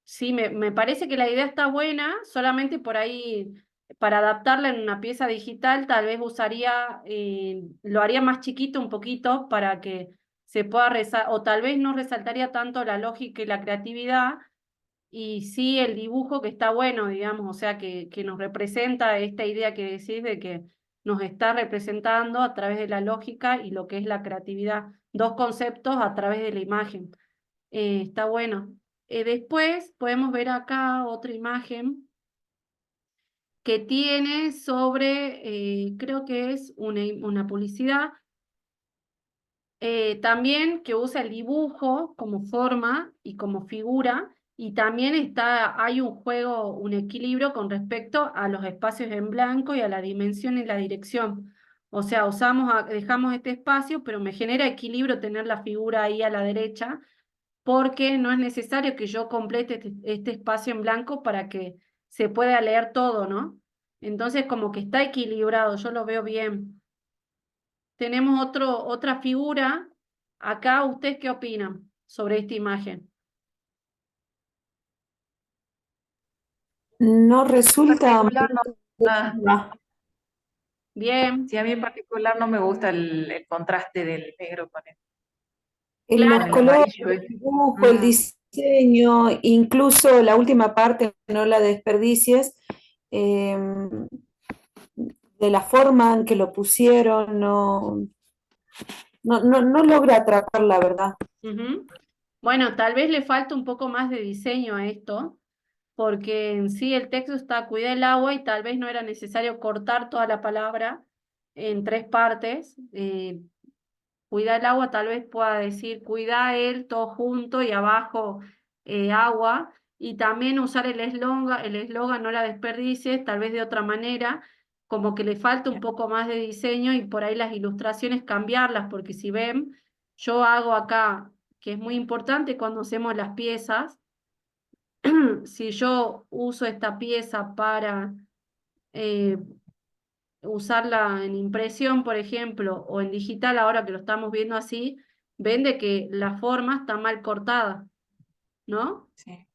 sí, me parece que la idea está buena, solamente por ahí para adaptarla en una pieza digital, tal vez lo haría más chiquito un poquito para que se pueda o tal vez no resaltaría tanto la lógica y la creatividad, y sí el dibujo que está bueno, digamos, o sea, que nos representa esta idea que decís de que nos está representando a través de la lógica y lo que es la creatividad, dos conceptos a través de la imagen. Está bueno. Después podemos ver acá otra imagen que tiene creo que es una publicidad, también que usa el dibujo como forma y como figura, y también hay un juego, un equilibrio con respecto a los espacios en blanco y a la dimensión y la dirección. O sea, dejamos este espacio, pero me genera equilibrio tener la figura ahí a la derecha, porque no es necesario que yo complete este espacio en blanco para que se pueda leer todo, ¿no? Entonces, como que está equilibrado, yo lo veo bien. Tenemos otra figura. Acá, ¿ustedes qué opinan sobre esta imagen? No resulta muy Particular no, ah, claro. Bien, sí, a mí en particular no me gusta el contraste del negro Los con el claro. colores, amarillo. el dibujo, el Mm, diseño, incluso la última parte, no la desperdicies, eh, de la forma en que lo pusieron, no logra atrapar la verdad. Ujú. Bueno, tal vez le falta un poco más de diseño a esto, porque en sí el texto está cuida el agua y tal vez no era necesario cortar toda la palabra en tres partes. Cuida el agua, tal vez pueda decir cuida él todo junto y abajo agua, y también usar el eslogan no la desperdicies, tal vez de otra manera, como que le falta un poco más de diseño y por ahí las ilustraciones cambiarlas, porque si ven, yo hago acá, que es muy importante cuando hacemos las piezas, si yo uso esta pieza para eh, usarla en impresión, por ejemplo, o en digital, ahora que lo estamos viendo así, ven de que la forma está mal cortada, ¿no? sí.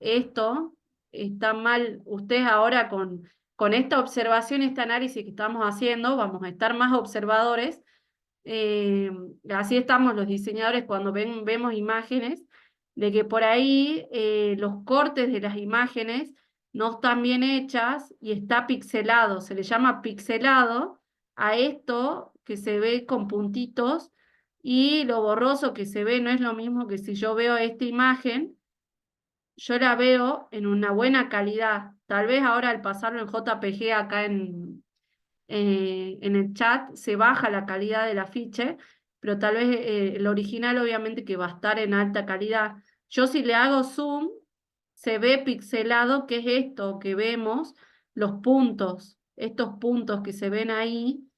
Esto está mal. Ustedes ahora con esta observación, este análisis que estamos haciendo, vamos a estar más observadores. eh, Así estamos los diseñadores cuando vemos imágenes, de que por ahí los cortes de las imágenes no están bien hechas y está pixelado. Se le llama pixelado a esto que se ve con puntitos, y lo borroso que se ve no es lo mismo que si yo veo esta imagen, yo la veo en una buena calidad. Tal vez ahora al pasarlo en JPG acá en el chat se baja la calidad del afiche, pero tal vez el original obviamente que va a estar en alta calidad. Yo si le hago zoom, se ve pixelado, que es esto que vemos, los puntos, estos puntos que se ven ahí,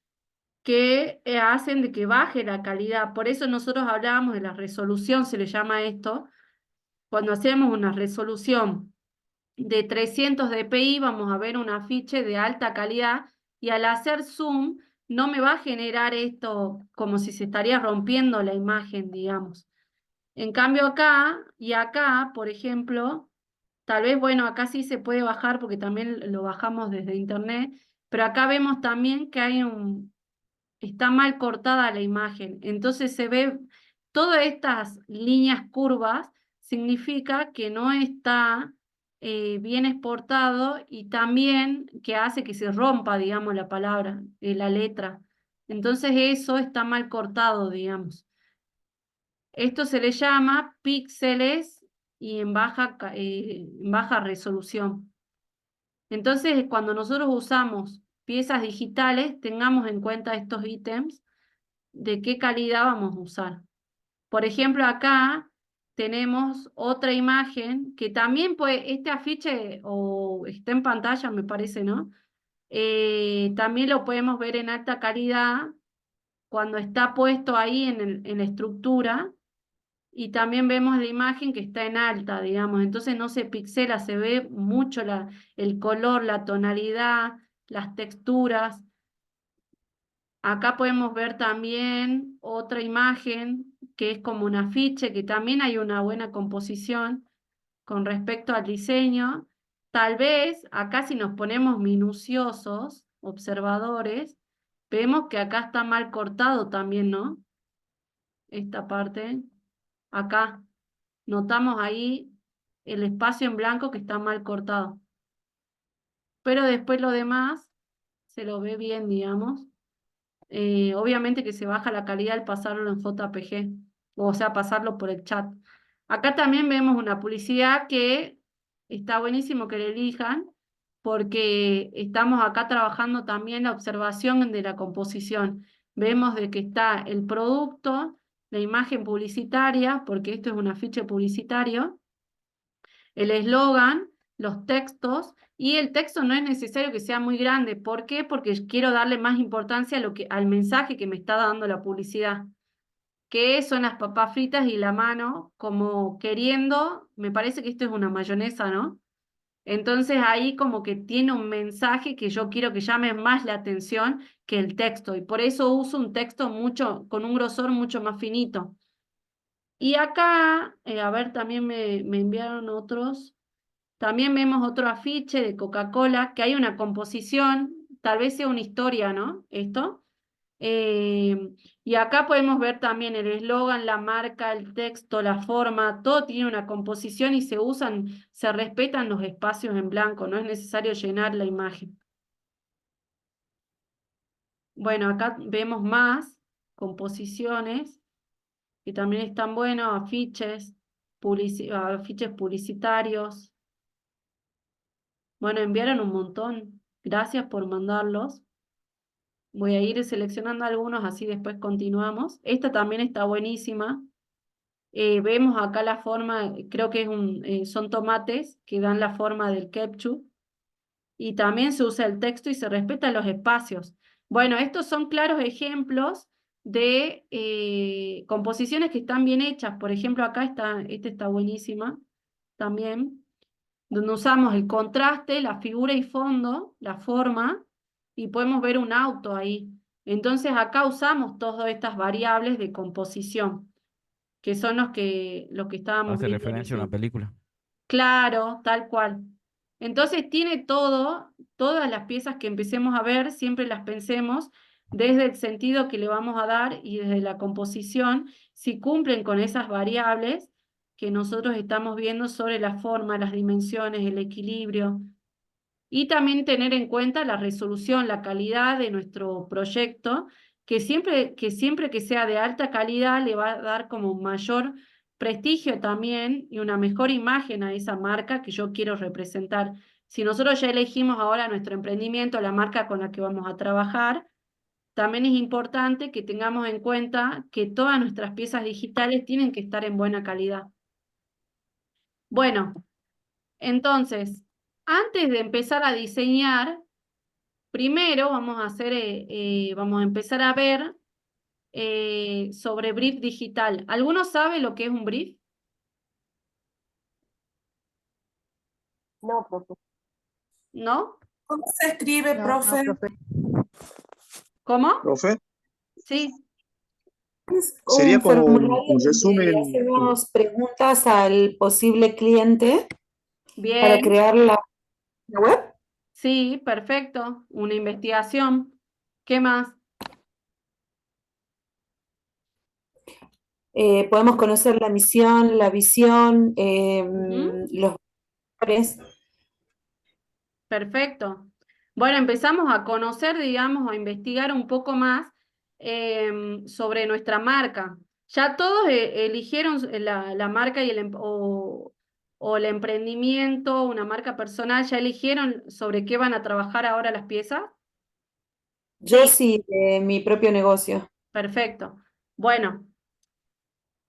que hacen de que baje la calidad. Por eso nosotros hablábamos de la resolución, se le llama esto. Cuando hacemos una resolución de 300 dpi, vamos a ver un afiche de alta calidad, y al hacer zoom no me va a generar esto como si se estaría rompiendo la imagen, digamos. En cambio acá y acá, por ejemplo, tal vez, bueno, acá sí se puede bajar porque también lo bajamos desde internet, pero acá vemos también que está mal cortada la imagen. Entonces se ve todas estas líneas curvas, significa que no está bien exportado y también que hace que se rompa, digamos, la palabra, la letra. Entonces eso está mal cortado, digamos. Esto se le llama píxeles y en baja resolución. Entonces, cuando nosotros usamos piezas digitales, tengamos en cuenta estos ítems de qué calidad vamos a usar. Por ejemplo, acá tenemos otra imagen que también puede, este afiche o está en pantalla, me parece, ¿no? También lo podemos ver en alta calidad cuando está puesto ahí en la estructura y también vemos la imagen que está en alta, digamos, entonces no se pixela, se ve mucho el color, la tonalidad, las texturas. Acá podemos ver también otra imagen que es como un afiche, que también hay una buena composición con respecto al diseño. Tal vez acá si nos ponemos minuciosos, observadores, vemos que acá está mal cortado también, ¿no? Esta parte, acá, notamos ahí el espacio en blanco que está mal cortado. Pero después lo demás se lo ve bien, digamos. Obviamente que se baja la calidad al pasarlo en JPG, o sea, pasarlo por el chat. Acá también vemos una publicidad que está buenísimo que la elijan, porque estamos acá trabajando también la observación de la composición. Vemos de que está el producto, la imagen publicitaria, porque esto es un afiche publicitario, el eslogan, los textos, y el texto no es necesario que sea muy grande. ¿Por qué? Porque quiero darle más importancia al mensaje que me está dando la publicidad, que son las papas fritas y la mano, como queriendo, me parece que esto es una mayonesa, ¿no? Entonces ahí como que tiene un mensaje que yo quiero que llame más la atención que el texto, y por eso uso un texto con un grosor mucho más finito. Y acá, a ver, también me enviaron otros. También vemos otro afiche de Coca-Cola, que hay una composición, tal vez sea una historia, ¿no? Esto. Eh, y acá podemos ver también el eslogan, la marca, el texto, la forma, todo tiene una composición y se respetan los espacios en blanco, no es necesario llenar la imagen. Bueno, acá vemos más composiciones que también están buenos, afiches publicitarios. Bueno, enviaron un montón. Gracias por mandarlos. Voy a ir seleccionando algunos, así después continuamos. Esta también está buenísima. Vemos acá la forma, creo que son tomates que dan la forma del ketchup. Y también se usa el texto y se respetan los espacios. Bueno, estos son claros ejemplos de composiciones que están bien hechas. Por ejemplo, acá esta está buenísima también, donde usamos el contraste, la figura y fondo, la forma, y podemos ver un auto ahí. Entonces acá usamos todas estas variables de composición, que son los que estábamos Hace viendo referencia a una recién. película. Claro, tal cual. Entonces tiene todas las piezas que empecemos a ver, siempre las pensemos desde el sentido que le vamos a dar y desde la composición, si cumplen con esas variables que nosotros estamos viendo sobre la forma, las dimensiones, el equilibrio, y también tener en cuenta la resolución, la calidad de nuestro proyecto, que siempre que sea de alta calidad le va a dar como un mayor prestigio también y una mejor imagen a esa marca que yo quiero representar. Si nosotros ya elegimos ahora nuestro emprendimiento, la marca con la que vamos a trabajar, también es importante que tengamos en cuenta que todas nuestras piezas digitales tienen que estar en buena calidad. Bueno, entonces, antes de empezar a diseñar, primero vamos a empezar a ver sobre brief digital. ¿Alguno sabe lo que es un brief? No, profe. ¿No? ¿Cómo se escribe, No, profe? profe. ¿Cómo? Profe, Sí, Es sería un como formulario un donde resumen. hacemos preguntas al posible cliente para bien, crear la web. sí, perfecto. Una investigación. ¿Qué más? Podemos conocer la misión, la visión, Ujú. los Perfecto. Bueno, empezamos a conocer, digamos, a investigar un poco más sobre nuestra marca. Ya todos eligieron la marca y o el emprendimiento, una marca personal, ¿ya eligieron sobre qué van a trabajar ahora las piezas? Yo sí, de mi propio negocio. Perfecto. Bueno,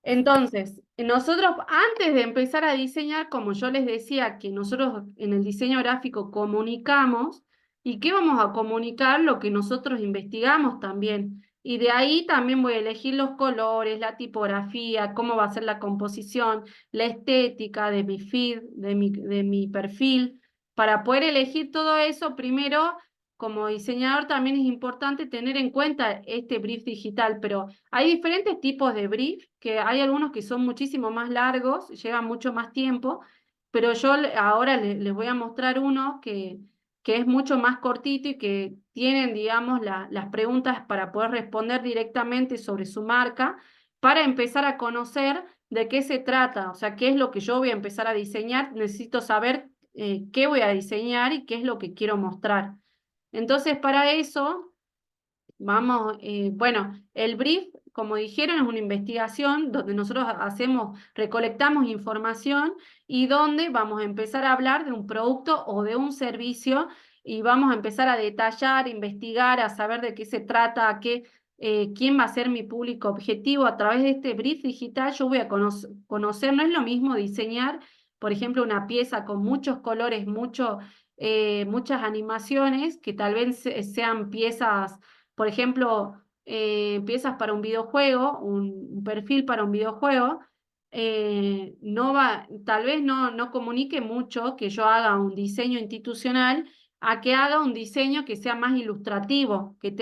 entonces, nosotros antes de empezar a diseñar, como yo les decía, que nosotros en el diseño gráfico comunicamos, ¿y qué vamos a comunicar? Lo que nosotros investigamos también. Y de ahí también voy a elegir los colores, la tipografía, cómo va a ser la composición, la estética de mi feed, de mi perfil. Para poder elegir todo eso, primero, como diseñador también es importante tener en cuenta este brief digital, pero hay diferentes tipos de brief, que hay algunos que son muchísimo más largos, llevan mucho más tiempo, pero yo ahora les voy a mostrar uno que es mucho más cortito y que tienen, digamos, las preguntas para poder responder directamente sobre su marca, para empezar a conocer de qué se trata, o sea, qué es lo que yo voy a empezar a diseñar, necesito saber qué voy a diseñar y qué es lo que quiero mostrar. Entonces, para eso, vamos, bueno, el brief, como dijeron, es una investigación donde nosotros recolectamos información y donde vamos a empezar a hablar de un producto o de un servicio y vamos a empezar a detallar, investigar, a saber de qué se trata, quién va a ser mi público objetivo. A través de este brief digital yo voy a conocer, no es lo mismo diseñar, por ejemplo, una pieza con muchos colores, muchas animaciones, que tal vez sean piezas, por ejemplo, piezas para un videojuego, un perfil para un videojuego, tal vez no comunique mucho que yo haga un diseño institucional a que haga un diseño que sea más ilustrativo, que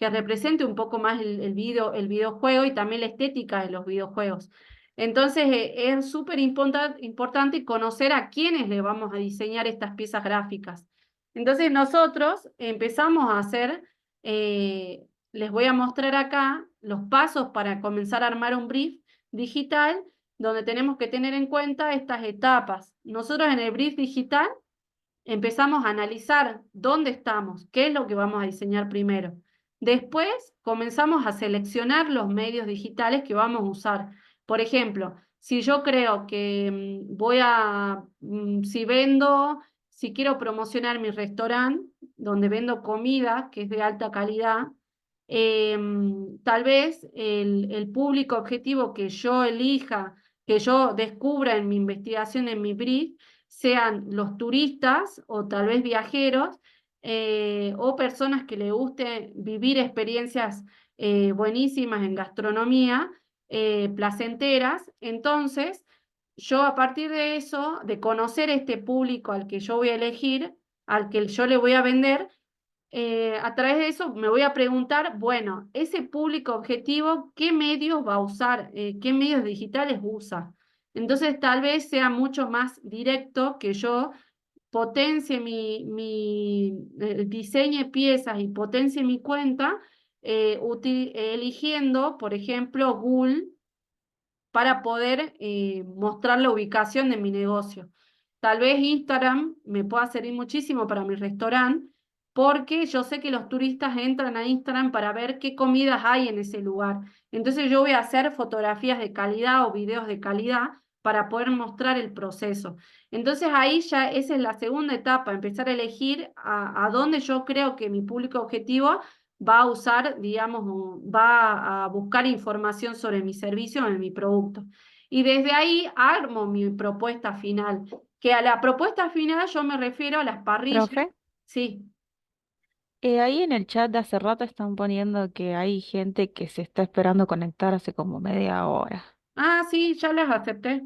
represente un poco más el videojuego y también la estética de los videojuegos. Entonces es súper importante conocer a quiénes le vamos a diseñar estas piezas gráficas. Entonces nosotros empezamos a hacer, les voy a mostrar acá los pasos para comenzar a armar un brief digital, donde tenemos que tener en cuenta estas etapas. Nosotros en el brief digital empezamos a analizar dónde estamos, qué es lo que vamos a diseñar primero. Después comenzamos a seleccionar los medios digitales que vamos a usar. Por ejemplo, si yo creo que si quiero promocionar mi restaurante, donde vendo comida que es de alta calidad, tal vez el público objetivo que yo elija, que yo descubra en mi investigación, en mi brief, sean los turistas o tal vez viajeros o personas que les guste vivir experiencias buenísimas en gastronomía, placenteras. Entonces, yo a partir de eso, de conocer este público al que yo voy a elegir, al que yo le voy a vender, a través de eso me voy a preguntar, bueno, ese público objetivo, ¿qué medios va a usar? ¿Qué medios digitales usa? Entonces tal vez sea mucho más directo que yo potencie diseñe piezas y potencie mi cuenta eligiendo, por ejemplo, Google para poder mostrar la ubicación de mi negocio. Tal vez Instagram me pueda servir muchísimo para mi restaurante, porque yo sé que los turistas entran a Instagram para ver qué comidas hay en ese lugar. Entonces yo voy a hacer fotografías de calidad o videos de calidad para poder mostrar el proceso. Entonces ahí ya esa es la segunda etapa, empezar a elegir a dónde yo creo que mi público objetivo va a usar, digamos, va a buscar información sobre mi servicio o en mi producto. Y desde ahí armo mi propuesta final, que a la propuesta final yo me refiero a las parrillas. Profe, Sí, ahí en el chat de hace rato están poniendo que hay gente que se está esperando conectar hace como media hora. sí, ya las acepté.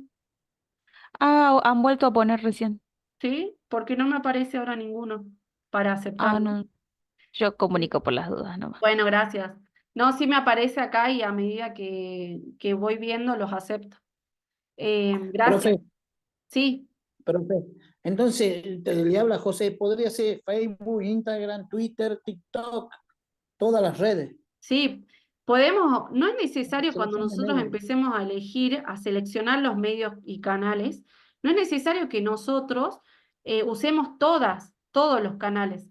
Ah, han vuelto a poner recién. ¿Sí? Porque no me aparece ahora ninguno para Ah, aceptarlo. no, yo comunico por las dudas nomás. Bueno, gracias. No, sí me aparece acá y a medida que voy viendo los acepto. Gracias. Profe, Sí. profe. Entonces, le habla José, podría ser Facebook, Instagram, Twitter, TikTok, todas las redes. Sí, no es necesario cuando Selección de nosotros medios. empecemos a elegir, a seleccionar los medios y canales, No es necesario que nosotros usemos todos los canales.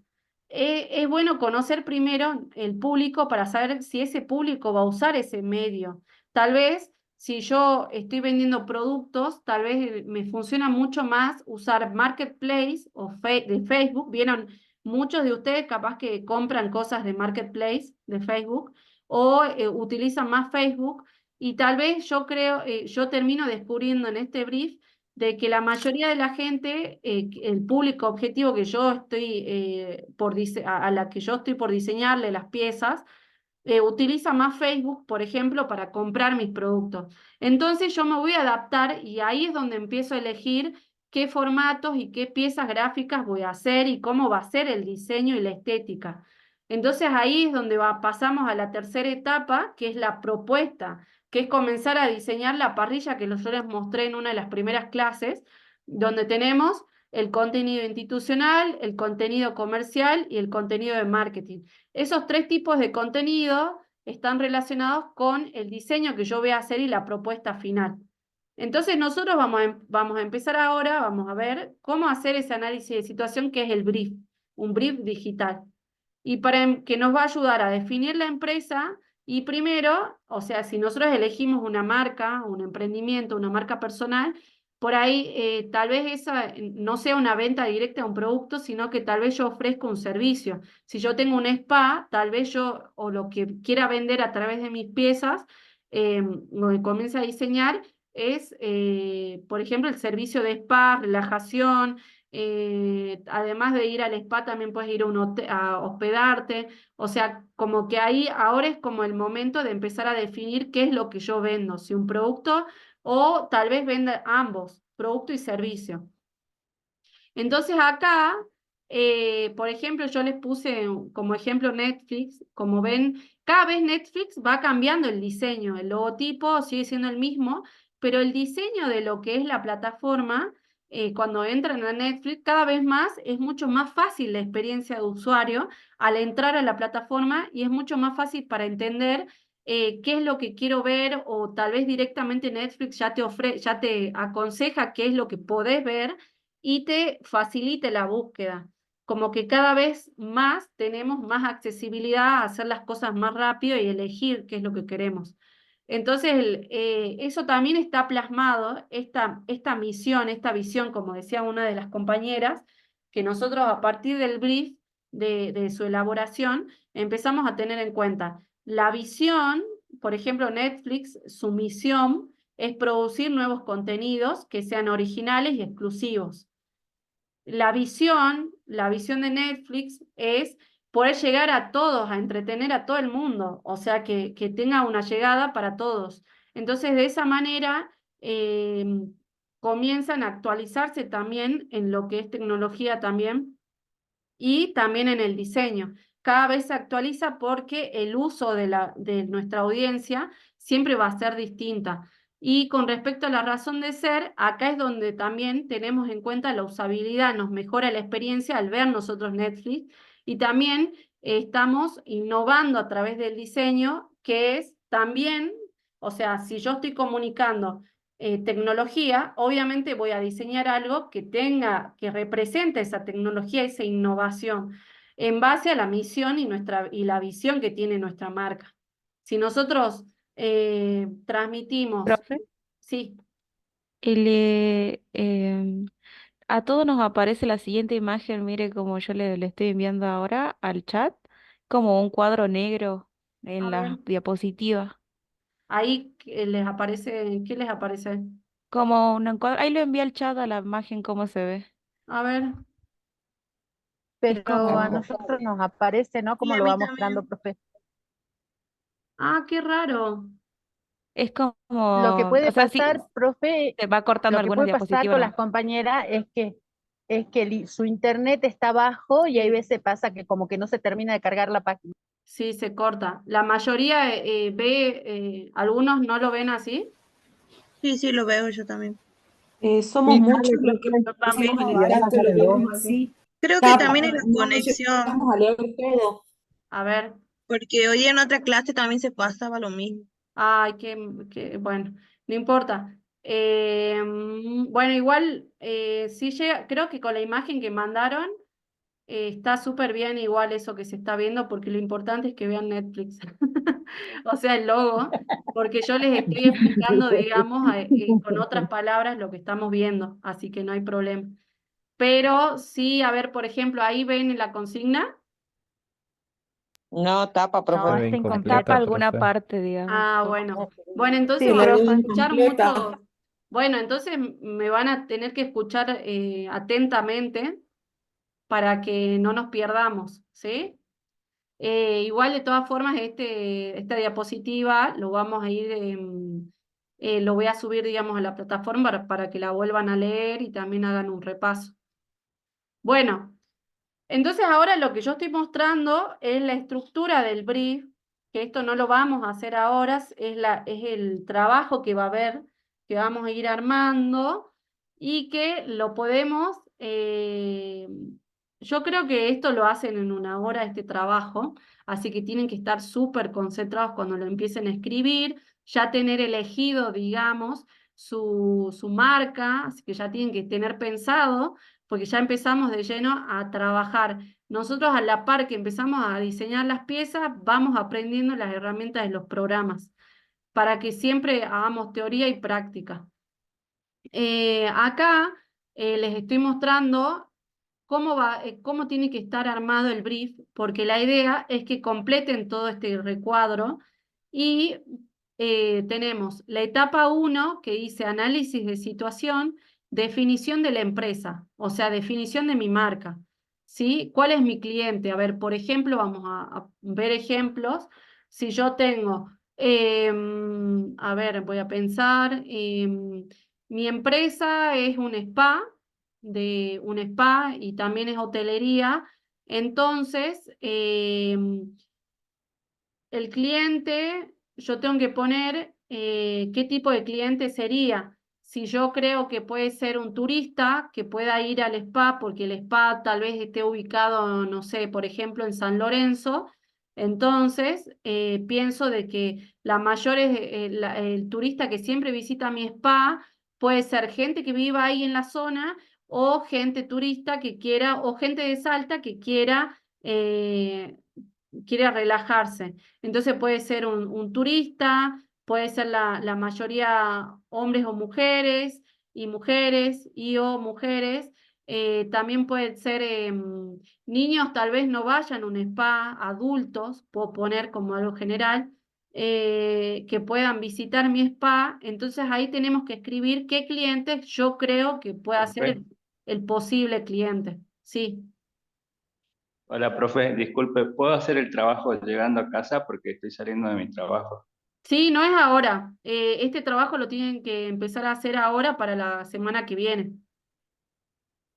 Es bueno conocer primero el público para saber si ese público va a usar ese medio. Tal vez si yo estoy vendiendo productos, tal vez me funciona mucho más usar Marketplace o de Facebook. Vieron, muchos de ustedes capaz que compran cosas de Marketplace de Facebook o utilizan más Facebook y tal vez yo creo, yo termino descubriendo en este brief de que la mayoría de la gente, el público objetivo que yo estoy a la que yo estoy por diseñarle las piezas, utiliza más Facebook, por ejemplo, para comprar mis productos. Entonces yo me voy a adaptar y ahí es donde empiezo a elegir qué formatos y qué piezas gráficas voy a hacer y cómo va a ser el diseño y la estética. Entonces ahí es donde pasamos a la tercera etapa, que es la propuesta, que es comenzar a diseñar la parrilla que yo les mostré en una de las primeras clases, donde tenemos el contenido institucional, el contenido comercial y el contenido de marketing. Esos tres tipos de contenido están relacionados con el diseño que yo voy a hacer y la propuesta final. Entonces nosotros vamos a empezar ahora, vamos a ver cómo hacer ese análisis de situación que es el brief, un brief digital. Y que nos va a ayudar a definir la empresa y primero, o sea, si nosotros elegimos una marca, un emprendimiento, una marca personal, por ahí tal vez esa no sea una venta directa de un producto, sino que tal vez yo ofrezco un servicio. Si yo tengo un spa, tal vez yo, o lo que quiera vender a través de mis piezas, lo que comienza a diseñar es, por ejemplo, el servicio de spa, relajación. Además de ir al spa, también puedes ir a hospedarte. O sea, como que ahí ahora es como el momento de empezar a definir qué es lo que yo vendo, si un producto o tal vez venda ambos, producto y servicio. Entonces acá, por ejemplo, yo les puse como ejemplo Netflix. Como ven, cada vez Netflix va cambiando el diseño, el logotipo sigue siendo el mismo, pero el diseño de lo que es la plataforma, cuando entran a Netflix, cada vez más es mucho más fácil la experiencia de usuario al entrar a la plataforma y es mucho más fácil para entender qué es lo que quiero ver, o tal vez directamente Netflix ya te aconseja qué es lo que podés ver y te facilite la búsqueda. Como que cada vez más tenemos más accesibilidad a hacer las cosas más rápido y elegir qué es lo que queremos. Entonces, eso también está plasmado, esta misión, esta visión, como decía una de las compañeras, que nosotros a partir del brief de su elaboración empezamos a tener en cuenta. La visión, por ejemplo, Netflix, su misión es producir nuevos contenidos que sean originales y exclusivos. La visión de Netflix es poder llegar a todos, a entretener a todo el mundo, o sea, que tenga una llegada para todos. Entonces, de esa manera, comienzan a actualizarse también en lo que es tecnología también y también en el diseño. Cada vez se actualiza porque el uso de nuestra audiencia siempre va a ser distinta. Y con respecto a la razón de ser, acá es donde también tenemos en cuenta la usabilidad, nos mejora la experiencia al ver nosotros Netflix, y también estamos innovando a través del diseño, que es también, o sea, si yo estoy comunicando tecnología, obviamente voy a diseñar algo que represente esa tecnología, esa innovación, en base a la misión y la visión que tiene nuestra marca. Si nosotros transmitimos, Profe, sí, a todos nos aparece la siguiente imagen, mire como yo le estoy enviando ahora al chat, como un cuadro negro a en ver, la diapositiva. ahí les aparece, ¿qué les aparece? Como un cuadro, ahí lo envié al chat a la imagen, cómo se ve. A ver, Es Pero a como, nosotros nos aparece, ¿no? Sí, Como a lo mí va también. mostrando, profe. qué raro. es como, Lo que o puede sea, sí, pasar, profe, se va cortando lo que algunas puede pasar diapositivas, con las ¿no? compañeras es que su internet está bajo y hay veces pasa que como que no se termina de cargar la página. Sí, se corta. La mayoría algunos no lo ven así. Sí, sí, lo veo yo también. Somos Sí, muchos Ale, los creo que que Yo también. pusimos y además adelante, lo sale dos. vemos así. Creo que Capaz también es la no nos conexión, llegamos a leer todo. A ver. porque hoy en otra clase también se pasaba lo mismo. Ay, bueno, no importa. Bueno, igual, sí llega, creo que con la imagen que mandaron, está súper bien igual eso que se está viendo, porque lo importante es que vean Netflix. O sea, el logo, porque yo les estoy explicando, digamos, con otras palabras lo que estamos viendo, así que no hay problema. Pero sí, a ver, por ejemplo, ahí ven la consigna. No, tapa, profe. No, Se ve está incompleta, tapa alguna profe. parte, digamos. Ah, bueno. Bueno, entonces Sí, la vamos vi a escuchar incompleta. mucho. Bueno, entonces me van a tener que escuchar atentamente para que no nos perdamos, ¿sí? Igual de todas formas, esta diapositiva lo vamos a ir, lo voy a subir, digamos, a la plataforma para que la vuelvan a leer y también hagan un repaso. Bueno, entonces ahora lo que yo estoy mostrando es la estructura del brief, que esto no lo vamos a hacer ahora, es el trabajo que va a haber, que vamos a ir armando y que lo podemos, yo creo que esto lo hacen en una hora, este trabajo, así que tienen que estar súper concentrados cuando lo empiecen a escribir, ya tener elegido, digamos, su marca, así que ya tienen que tener pensado porque ya empezamos de lleno a trabajar. Nosotros a la par que empezamos a diseñar las piezas, vamos aprendiendo las herramientas de los programas, para que siempre hagamos teoría y práctica. Acá les estoy mostrando cómo tiene que estar armado el brief, porque la idea es que completen todo este recuadro y tenemos la etapa 1 que dice análisis de situación, definición de la empresa, o sea, definición de mi marca, ¿sí? ¿Cuál es mi cliente? A ver, por ejemplo, vamos a ver ejemplos. Si yo tengo, a ver, voy a pensar, mi empresa es un spa, y también es hotelería. Entonces, el cliente, yo tengo que poner qué tipo de cliente sería. Si yo creo que puede ser un turista que pueda ir al spa, porque el spa tal vez esté ubicado, no sé, por ejemplo, en San Lorenzo, entonces pienso de que el turista que siempre visita mi spa puede ser gente que viva ahí en la zona o gente turista que quiera, o gente de Salta que quiera relajarse. Entonces puede ser un turista, puede ser la mayoría hombres o mujeres, y o mujeres. También puede ser niños, tal vez no vayan a un spa, adultos, puedo poner como algo general, que puedan visitar mi spa. Entonces ahí tenemos que escribir qué clientes yo creo que pueda ser Profe. el posible cliente. Sí. Hola, profe, disculpe, ¿puedo hacer el trabajo llegando a casa porque estoy saliendo de mi trabajo? Sí, no es ahora. Este trabajo lo tienen que empezar a hacer ahora para la semana que viene.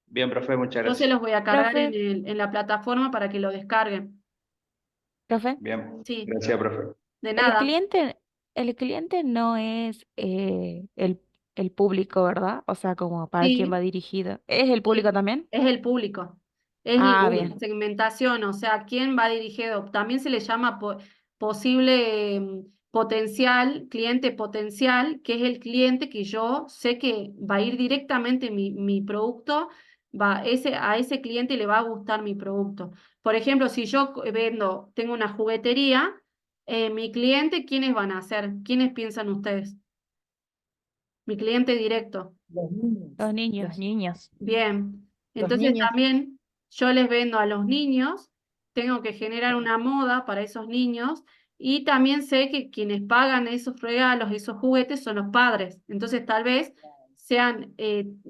Bien, profe, muchas Yo se gracias. los voy a cargar Profe, en la plataforma para que lo descarguen. profe, Bien, Sí, gracias, profe. de el nada. cliente, el cliente no es el público, ¿verdad? O sea, como para quién va Sí, dirigido. ¿Es el sí, público también? es el público. Es Ah, la bien. segmentación, o sea, quién va dirigido. También se le llama posible potencial, cliente potencial, que es el cliente que yo sé que va a ir directamente mi producto, a ese cliente le va a gustar mi producto. Por ejemplo, si yo tengo una juguetería, mi cliente, ¿quiénes van a ser? ¿Quiénes piensan ustedes? Mi cliente directo. Los niños, Los niños. Los niños. Bien, Los entonces niños. también yo les vendo a los niños, tengo que generar una moda para esos niños y también sé que quienes pagan esos regalos, esos juguetes son los padres. Entonces tal vez sean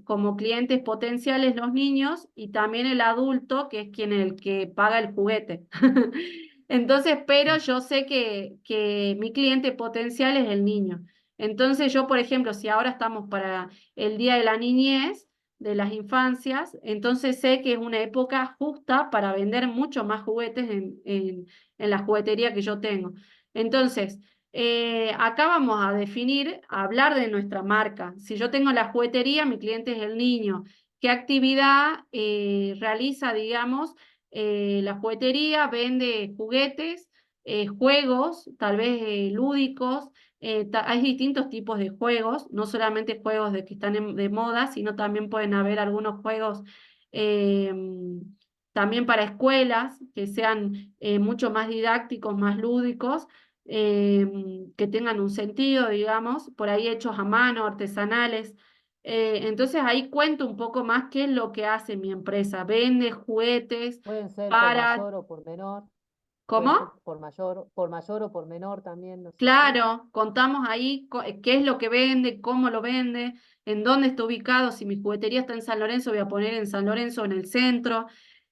como clientes potenciales los niños y también el adulto, que es el que paga el juguete. Entonces, pero yo sé que mi cliente potencial es el niño. Entonces yo, por ejemplo, si ahora estamos para el Día de la Niñez, de las infancias, entonces sé que es una época justa para vender mucho más juguetes en la juguetería que yo tengo. Entonces, acá vamos a definir, a hablar de nuestra marca. Si yo tengo la juguetería, mi cliente es el niño. ¿Qué actividad realiza, digamos, la juguetería? Vende juguetes juegos, tal vez lúdicos. Hay distintos tipos de juegos, no solamente juegos de que están de moda, sino también pueden haber algunos juegos también para escuelas que sean mucho más didácticos, más lúdicos, que tengan un sentido, digamos, por ahí hechos a mano, artesanales. Entonces ahí cuento un poco más qué es lo que hace mi empresa. Vende juguetes Pueden ser por para... mayor o por menor, puede ser ¿Cómo? por mayor o por menor también, ¿no es cierto? Claro, contamos ahí qué es lo que vende, cómo lo vende, en dónde está ubicado. Si mi juguetería está en San Lorenzo, voy a poner en San Lorenzo, en el centro.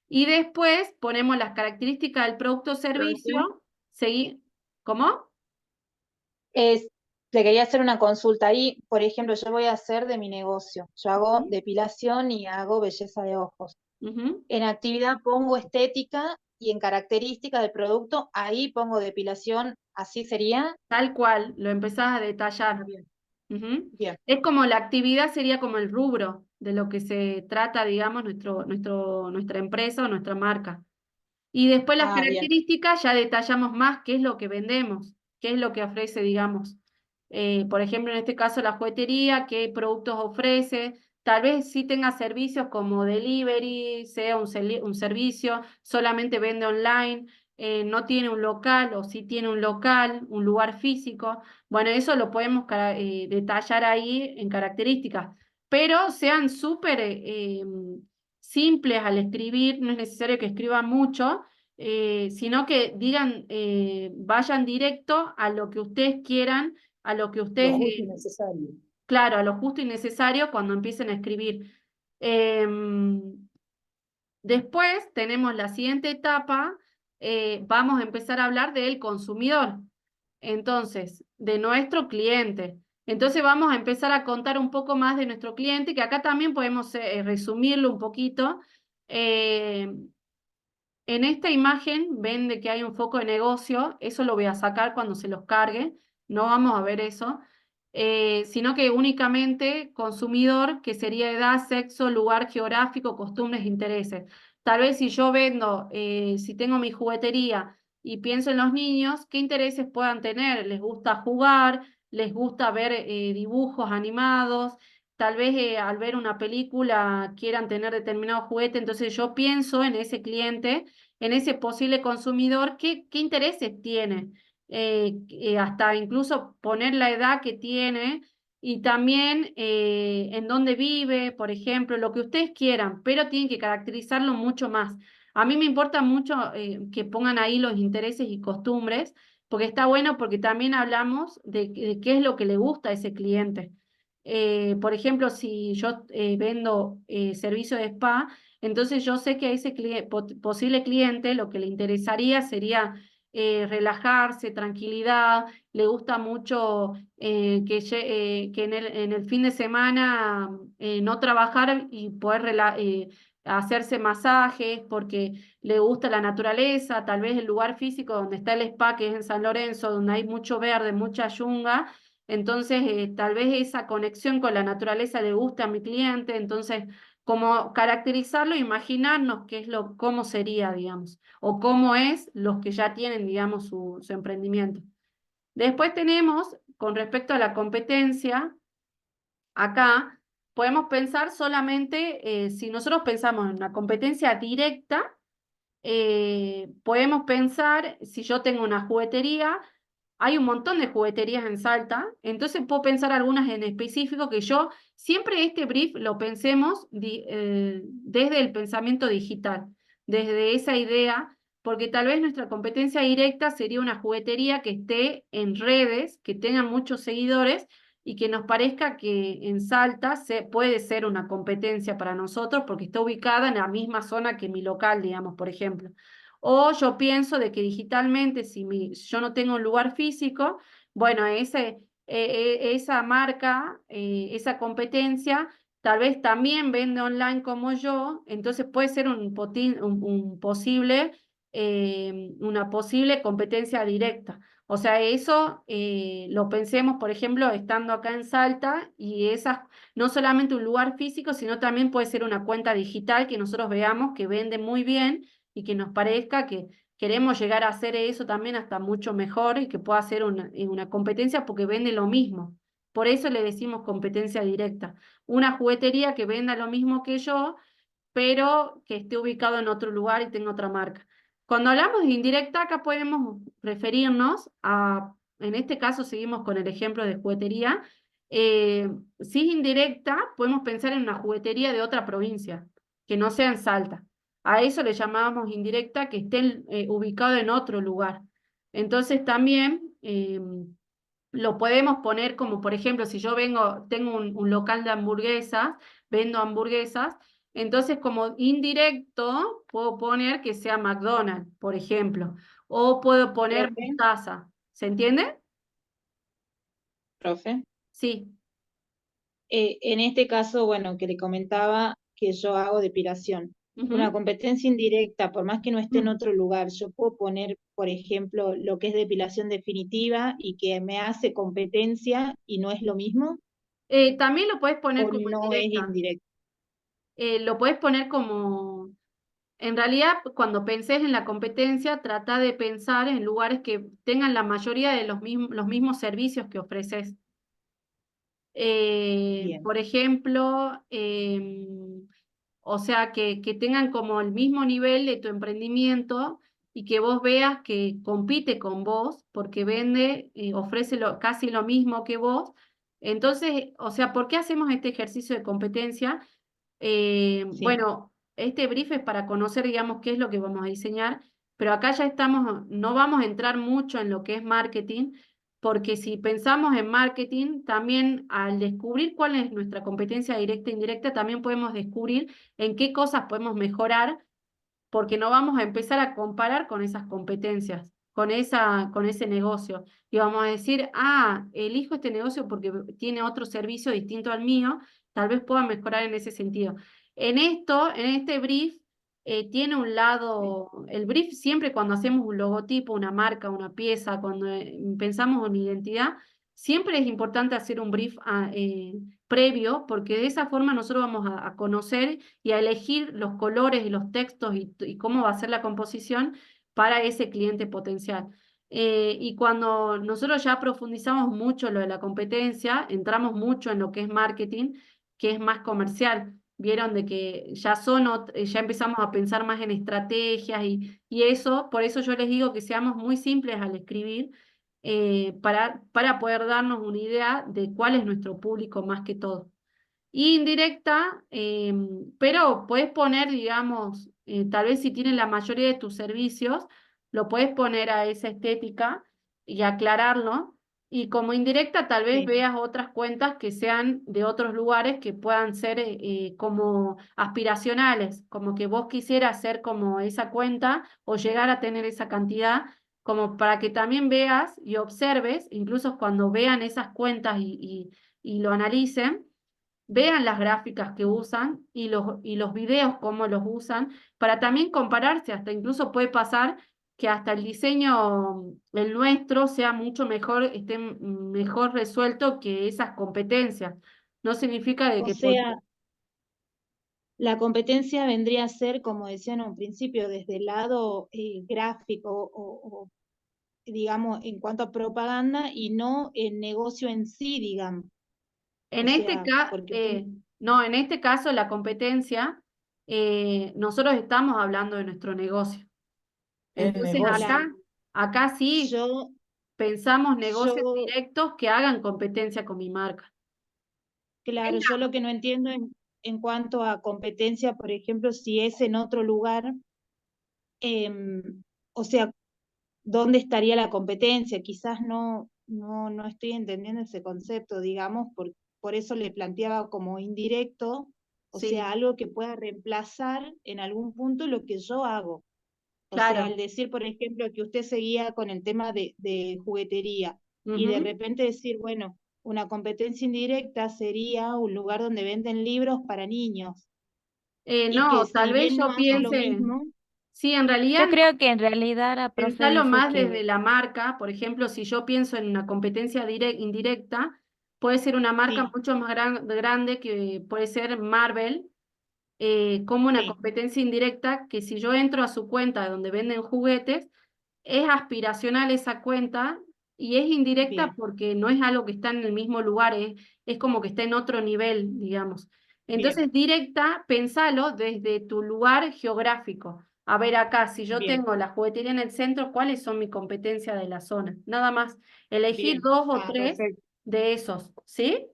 Y después ponemos las características del producto o servicio. ¿Cómo? Te quería hacer una consulta ahí, por ejemplo, yo voy a hacer de mi negocio, yo hago Ujú, depilación y hago belleza de ojos. ujú. En actividad pongo estética y en características del producto, ahí pongo depilación, ¿así sería? Tal cual, lo empezás a detallar. Bien, Ujú. bien. Es como la actividad sería como el rubro de lo que se trata, digamos, nuestra empresa o nuestra marca. Y después las Bien. características ya detallamos más qué es lo que vendemos, qué es lo que ofrece, digamos. Por ejemplo, en este caso la juguetería, qué productos ofrece. Tal vez sí tenga servicios como delivery, sea un servicio, solamente vende online, no tiene un local o sí tiene un local, un lugar físico. Bueno, eso lo podemos detallar ahí en características, pero sean súper simples al escribir, no es necesario que escriban mucho, sino que digan, vayan directo a lo que ustedes quieran, a lo que Lo ustedes, justo y necesario. claro, a lo justo y necesario cuando empiecen a escribir. Después tenemos la siguiente etapa, vamos a empezar a hablar del consumidor, entonces, de nuestro cliente. Entonces vamos a empezar a contar un poco más de nuestro cliente, que acá también podemos resumirlo un poquito. Eh, en esta imagen ven de que hay un foco de negocio, eso lo voy a sacar cuando se los cargue, no vamos a ver eso, sino que únicamente consumidor, que sería edad, sexo, lugar geográfico, costumbres, intereses. Tal vez si yo vendo, si tengo mi juguetería y pienso en los niños, ¿qué intereses puedan tener? ¿Les gusta jugar? ¿Les gusta ver dibujos animados? Tal vez al ver una película quieran tener determinado juguete, entonces yo pienso en ese cliente, en ese posible consumidor, qué intereses tiene, hasta incluso poner la edad que tiene y también en dónde vive, por ejemplo, lo que ustedes quieran, pero tienen que caracterizarlo mucho más. A mí me importa mucho que pongan ahí los intereses y costumbres, porque está bueno porque también hablamos de qué es lo que le gusta a ese cliente. Por ejemplo, si yo vendo servicio de spa, entonces yo sé que a ese posible cliente lo que le interesaría sería relajarse, tranquilidad, le gusta mucho que en el fin de semana no trabajar y poder hacerse masajes porque le gusta la naturaleza, tal vez el lugar físico donde está el spa, que es en San Lorenzo, donde hay mucho verde, mucha yunga. Entonces, tal vez esa conexión con la naturaleza le gusta a mi cliente, entonces, como caracterizarlo, imaginarnos cómo sería, digamos, o cómo es los que ya tienen, digamos, su emprendimiento. Después tenemos, con respecto a la competencia, acá podemos pensar solamente, si nosotros pensamos en una competencia directa, podemos pensar, si yo tengo una juguetería, hay un montón de jugueterías en Salta, entonces puedo pensar algunas en específico que yo, siempre este brief lo pensemos desde el pensamiento digital, desde esa idea, porque tal vez nuestra competencia directa sería una juguetería que esté en redes, que tenga muchos seguidores y que nos parezca que en Salta puede ser una competencia para nosotros porque está ubicada en la misma zona que mi local, digamos, por ejemplo. O yo pienso de que digitalmente, si yo no tengo un lugar físico, bueno, esa marca, esa competencia, tal vez también vende online como yo, entonces puede ser una posible competencia directa. O sea, eso lo pensemos, por ejemplo, estando acá en Salta, y no solamente un lugar físico, sino también puede ser una cuenta digital que nosotros veamos que vende muy bien y que nos parezca que queremos llegar a hacer eso también hasta mucho mejor y que pueda ser una competencia porque vende lo mismo. Por eso le decimos competencia directa. Una juguetería que venda lo mismo que yo, pero que esté ubicado en otro lugar y tenga otra marca. Cuando hablamos de indirecta, acá podemos referirnos a, en este caso seguimos con el ejemplo de juguetería. Si es indirecta, podemos pensar en una juguetería de otra provincia, que no sea en Salta. A eso le llamábamos indirecta, que esté ubicado en otro lugar. Entonces también lo podemos poner como, por ejemplo, si yo tengo un local de hamburguesas, vendo hamburguesas, entonces como indirecto puedo poner que sea McDonald's, por ejemplo, o puedo poner Profe, Mostaza. ¿Se entiende? profe. Sí. En este caso, bueno, que le comentaba que yo hago depilación. Ujú. Una competencia indirecta, por más que no esté en Mm. otro lugar, yo puedo poner, por ejemplo, lo que es depilación definitiva y que me hace competencia y no es lo mismo, También lo puedes poner o como no es indirecta. indirecta. Lo puedes poner como... En realidad, cuando pensés en la competencia, trata de pensar en lugares que tengan la mayoría de los mismos servicios que ofreces. Bien, Por ejemplo, o sea, que tengan como el mismo nivel de tu emprendimiento y que vos veas que compite con vos porque vende, ofrece casi lo mismo que vos. Entonces, o sea, ¿por qué hacemos este ejercicio de competencia? sí, Bueno, este brief es para conocer, digamos, qué es lo que vamos a diseñar, pero acá ya estamos, no vamos a entrar mucho en lo que es marketing, porque si pensamos en marketing, también al descubrir cuál es nuestra competencia directa e indirecta, también podemos descubrir en qué cosas podemos mejorar, porque no vamos a empezar a comparar con esas competencias, con ese negocio. Y vamos a decir, elijo este negocio porque tiene otro servicio distinto al mío, tal vez pueda mejorar en ese sentido. En este brief, tiene un lado, el brief siempre cuando hacemos un logotipo, una marca, una pieza, cuando pensamos en identidad, siempre es importante hacer un brief previo, porque de esa forma nosotros vamos a conocer y a elegir los colores y los textos y cómo va a ser la composición para ese cliente potencial. Y cuando nosotros ya profundizamos mucho lo de la competencia, entramos mucho en lo que es marketing, que es más comercial. Vieron de que ya empezamos a pensar más en estrategias y eso, por eso yo les digo que seamos muy simples al escribir, para poder darnos una idea de cuál es nuestro público más que todo. Y indirecta, pero puedes poner, digamos, tal vez si tienes la mayoría de tus servicios, lo puedes poner a esa estética y aclararlo. Y como indirecta, tal vez sí. veas otras cuentas que sean de otros lugares que puedan ser como aspiracionales, como que vos quisieras ser como esa cuenta o llegar a tener esa cantidad, como para que también veas y observes, incluso cuando vean esas cuentas y lo analicen, vean las gráficas que usan y los videos cómo los usan, para también compararse, hasta incluso puede pasar que hasta el diseño, el nuestro, sea mucho mejor, esté mejor resuelto que esas competencias. No significa de O que... sea, la competencia vendría a ser, como decían en un principio, desde el lado gráfico o, digamos, en cuanto a propaganda y no el negocio en sí, digamos. En O este sea, porque usted, no, en este caso la competencia, nosotros estamos hablando de nuestro negocio. el Entonces negocio. claro, acá sí yo, pensamos negocios yo, directos que hagan competencia con mi marca. claro, yo lo que no entiendo en cuanto a competencia, por ejemplo, si es en otro lugar, o sea, ¿dónde estaría la competencia? Quizás no estoy entendiendo ese concepto, digamos, por eso le planteaba como indirecto, o Sí, sea, algo que pueda reemplazar en algún punto lo que yo hago. O sea, claro. al decir, por ejemplo, que usted seguía con el tema de juguetería y de Ujú. repente decir, bueno, una competencia indirecta sería un lugar donde venden libros para niños y que No, tal si vez bien no yo hace lo piense, mismo, sí, en realidad Yo creo que en realidad la profe pensarlo dice más desde que la marca. Por ejemplo, si yo pienso en una competencia indirecta, puede ser una marca sí, mucho más grande que puede ser Marvel, como una Sí. competencia indirecta, que si yo entro a su cuenta donde venden juguetes, es aspiracional esa cuenta y es indirecta Bien, porque no es algo que está en el mismo lugar, es como que está en otro nivel, digamos. Entonces, directa, pensalo desde tu lugar geográfico. A ver acá, si yo bien, tengo la juguetería en el centro, ¿cuáles son mis competencias de la zona? Nada más, elegir bien. 2 o Ah, 3 perfecto. de esos, ¿sí?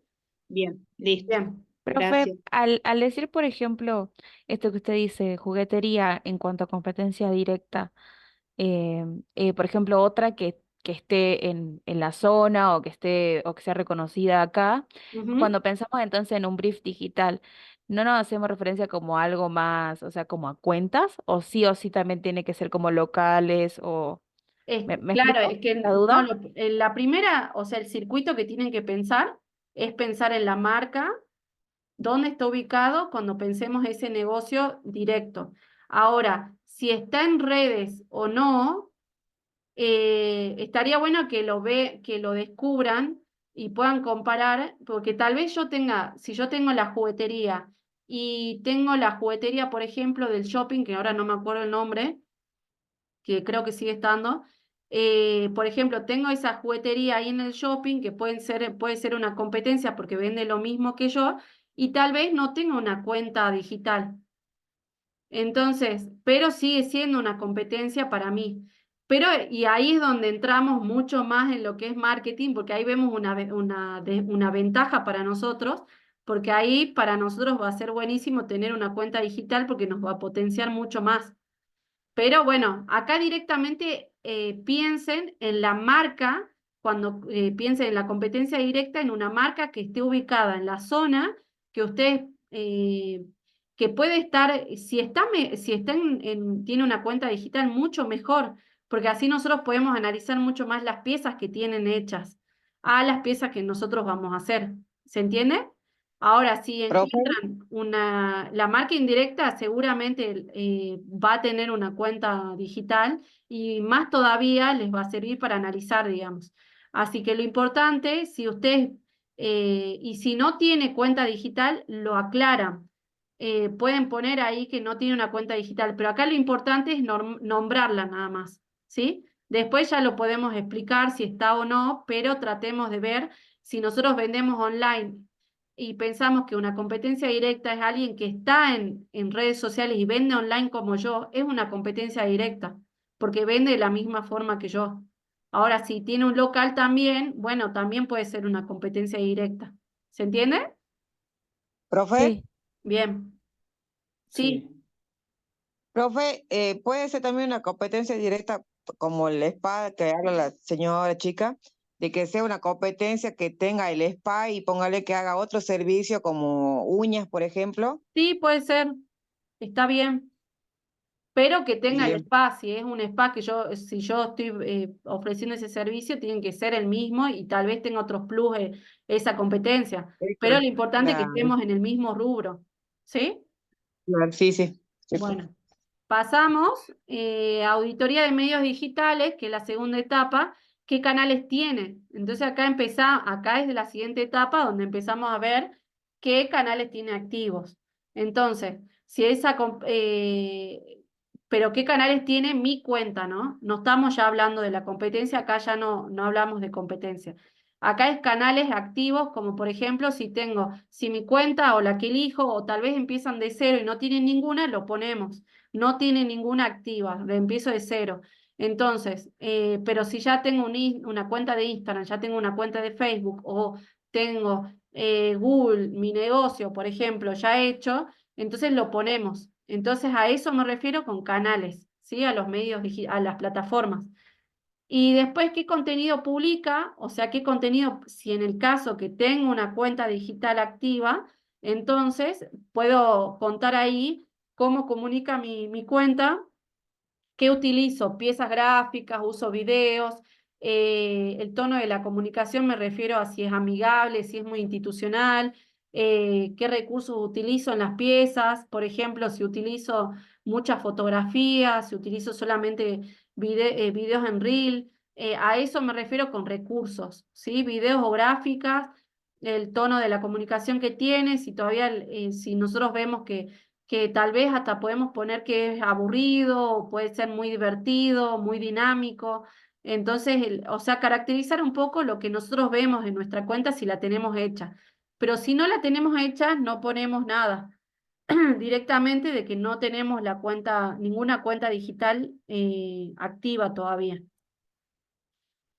Bien, listo. Bien. Profe, Gracias. al decir, por ejemplo, esto que usted dice, juguetería en cuanto a competencia directa, por ejemplo, otra que esté en la zona o que esté o que sea reconocida acá, Ujú. cuando pensamos entonces en un brief digital, ¿no nos hacemos referencia como a algo más, o sea, como a cuentas? ¿O sí también tiene que ser como locales? O ¿me Claro, explico es que la no, duda? en la primera, o sea, el circuito que tienen que pensar es pensar en la marca, dónde está ubicado cuando pensemos ese negocio directo. Ahora, si está en redes o no, estaría bueno que lo descubran y puedan comparar, porque tal vez yo tenga, si yo tengo la juguetería y tengo la juguetería, por ejemplo, del shopping, que ahora no me acuerdo el nombre, que creo que sigue estando. Por ejemplo, tengo esa juguetería ahí en el shopping que puede ser una competencia porque vende lo mismo que yo y tal vez no tenga una cuenta digital. Entonces, pero sigue siendo una competencia para mí. Pero, y ahí es donde entramos mucho más en lo que es marketing, porque ahí vemos una ventaja para nosotros, porque ahí para nosotros va a ser buenísimo tener una cuenta digital porque nos va a potenciar mucho más. Pero bueno, acá directamente piensen en la marca, cuando piensen en la competencia directa, en una marca que esté ubicada en la zona, que ustedes, que puede estar, si está tiene una cuenta digital, mucho mejor, porque así nosotros podemos analizar mucho más las piezas que tienen hechas a las piezas que nosotros vamos a hacer. ¿Se entiende? Ahora, si Profe, encuentran la marca indirecta, seguramente va a tener una cuenta digital y más todavía les va a servir para analizar, digamos. Así que lo importante, si usted, y si no tiene cuenta digital, lo aclaran. Pueden poner ahí que no tiene una cuenta digital, pero acá lo importante es nombrarla nada más, ¿sí? Después ya lo podemos explicar si está o no, pero tratemos de ver si nosotros vendemos online y pensamos que una competencia directa es alguien que está en redes sociales y vende online como yo, es una competencia directa, porque vende de la misma forma que yo. Ahora, si tiene un local también, bueno, también puede ser una competencia directa. ¿Se entiende? profe, Sí. Bien. Sí, Sí. profe, puede ser también una competencia directa como el spa que habla la señora chica, de que sea una competencia que tenga el spa y póngale que haga otro servicio como uñas, por ejemplo. sí, puede ser. Está bien. Pero que tenga el Bien, spa, si es un spa que si yo estoy ofreciendo ese servicio, tiene que ser el mismo y tal vez tenga otros plus esa competencia. Pero lo importante es que claro, estemos en el mismo rubro. ¿Sí? claro, sí, sí. Sí, pues. Bueno, pasamos a auditoría de medios digitales, que es la segunda etapa. ¿Qué canales tiene? Entonces acá es la siguiente etapa donde empezamos a ver qué canales tiene activos. Entonces, si pero qué canales tiene mi cuenta, ¿no? No estamos ya hablando de la competencia, acá ya no hablamos de competencia. Acá es canales activos, como por ejemplo, si mi cuenta o la que elijo, o tal vez empiezan de cero y no tienen ninguna, lo ponemos. No tiene ninguna activa, lo empiezo de cero. Entonces, pero si ya tengo una cuenta de Instagram, ya tengo una cuenta de Facebook o tengo Google, mi negocio, por ejemplo, ya hecho, entonces lo ponemos. Entonces a eso me refiero con canales, ¿sí? A los medios, a las plataformas. Y después, ¿qué contenido publica? O sea, ¿qué contenido, si en el caso que tengo una cuenta digital activa, entonces puedo contar ahí cómo comunica mi cuenta, qué utilizo, piezas gráficas, uso videos, el tono de la comunicación me refiero a si es amigable, si es muy institucional, qué recursos utilizo en las piezas, por ejemplo, si utilizo muchas fotografías, si utilizo solamente videos en reel, a eso me refiero con recursos, ¿sí? Videos o gráficas, el tono de la comunicación que tiene, si todavía, si nosotros vemos que tal vez hasta podemos poner que es aburrido, o puede ser muy divertido, muy dinámico. Entonces, o sea, caracterizar un poco lo que nosotros vemos en nuestra cuenta si la tenemos hecha. Pero si no la tenemos hecha, no ponemos nada. Directamente de que no tenemos la cuenta, ninguna cuenta digital activa todavía.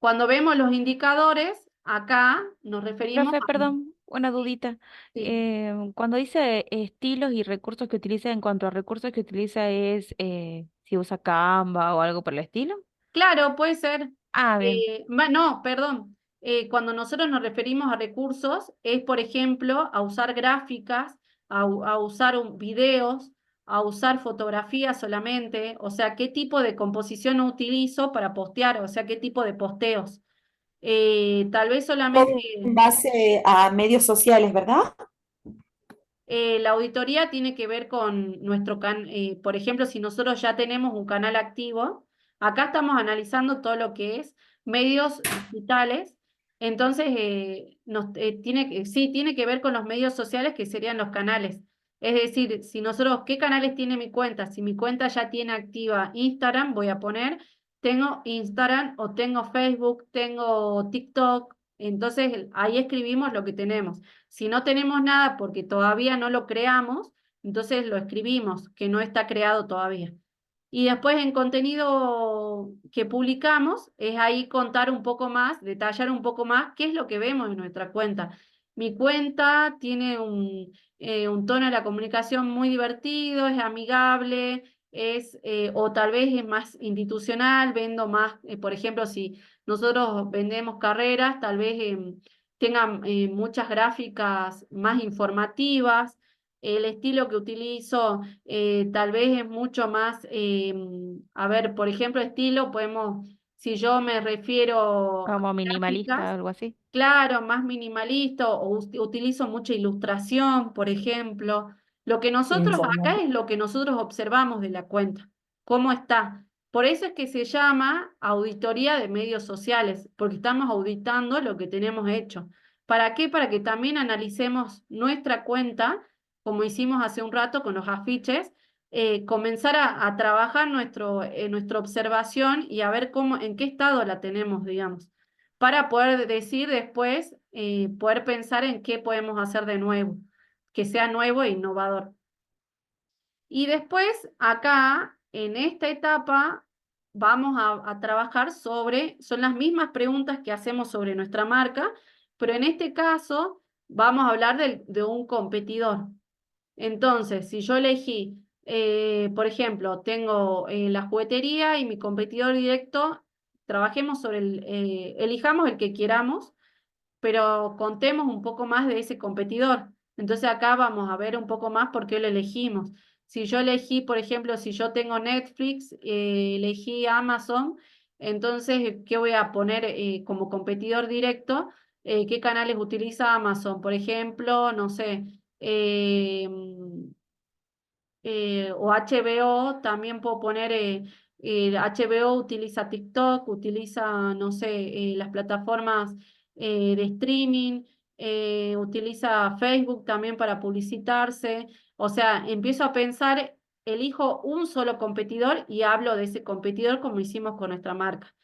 Cuando vemos los indicadores, acá nos referimos Profe, a... perdón, una dudita. Sí. Cuando dice estilos y recursos que utiliza, en cuanto a recursos que utiliza es si usa Canva o algo por el estilo. Claro, puede ser. Ah, bien. No, perdón. Cuando nosotros nos referimos a recursos, es, por ejemplo, a usar gráficas, a usar videos, a usar fotografías solamente, o sea, qué tipo de composición utilizo para postear, o sea, qué tipo de posteos. Tal vez solamente... Todo en base a medios sociales, ¿verdad? La auditoría tiene que ver con nuestro por ejemplo, si nosotros ya tenemos un canal activo, acá estamos analizando todo lo que es medios digitales, entonces sí, tiene que ver con los medios sociales que serían los canales. Es decir, si nosotros, ¿qué canales tiene mi cuenta? Si mi cuenta ya tiene activa Instagram, voy a poner, tengo Instagram o tengo Facebook, tengo TikTok, entonces ahí escribimos lo que tenemos. Si no tenemos nada porque todavía no lo creamos, entonces lo escribimos, que no está creado todavía. Y después en contenido que publicamos, es ahí contar un poco más, detallar un poco más qué es lo que vemos en nuestra cuenta. Mi cuenta tiene un tono de la comunicación muy divertido, es amigable, o tal vez es más institucional, vendo más, por ejemplo, si nosotros vendemos carreras, tal vez tengan muchas gráficas más informativas. El estilo que utilizo tal vez es mucho más, a ver, por ejemplo, estilo, si yo me refiero a Como minimalista, gráficas, algo así. claro, más minimalista, o utilizo mucha ilustración, por ejemplo. Lo que nosotros Informal. acá es lo que nosotros observamos de la cuenta, cómo está. Por eso es que se llama auditoría de medios sociales, porque estamos auditando lo que tenemos hecho. ¿Para qué? Para que también analicemos nuestra cuenta, como hicimos hace un rato con los afiches, comenzar a trabajar nuestra observación y a ver en qué estado la tenemos, digamos, para poder decir después, poder pensar en qué podemos hacer de nuevo, que sea nuevo e innovador. Y después, acá, en esta etapa, vamos a trabajar son las mismas preguntas que hacemos sobre nuestra marca, pero en este caso vamos a hablar de un competidor. Entonces, si yo elegí, por ejemplo, tengo la juguetería y mi competidor directo, trabajemos elijamos el que queramos, pero contemos un poco más de ese competidor. Entonces acá vamos a ver un poco más por qué lo elegimos. Si yo elegí, por ejemplo, si yo tengo Netflix, elegí Amazon, entonces, ¿qué voy a poner como competidor directo? ¿Qué canales utiliza Amazon? Por ejemplo, no sé, o HBO, también puedo poner, HBO utiliza TikTok, utiliza, no sé, las plataformas de streaming, utiliza Facebook también para publicitarse. O sea, empiezo a pensar, elijo un solo competidor y hablo de ese competidor como hicimos con nuestra marca.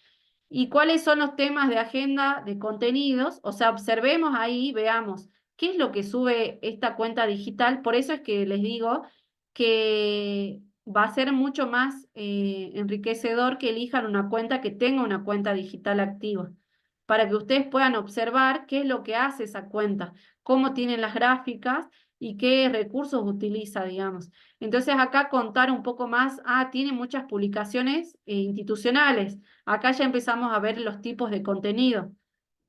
¿Y cuáles son los temas de agenda de contenidos? O sea, observemos ahí, veamos qué es lo que sube esta cuenta digital. Por eso es que les digo que va a ser mucho más enriquecedor que elijan una cuenta que tenga una cuenta digital activa, para que ustedes puedan observar qué es lo que hace esa cuenta, cómo tienen las gráficas y qué recursos utiliza, digamos. Entonces acá contar un poco más, tiene muchas publicaciones institucionales. Acá ya empezamos a ver los tipos de contenido.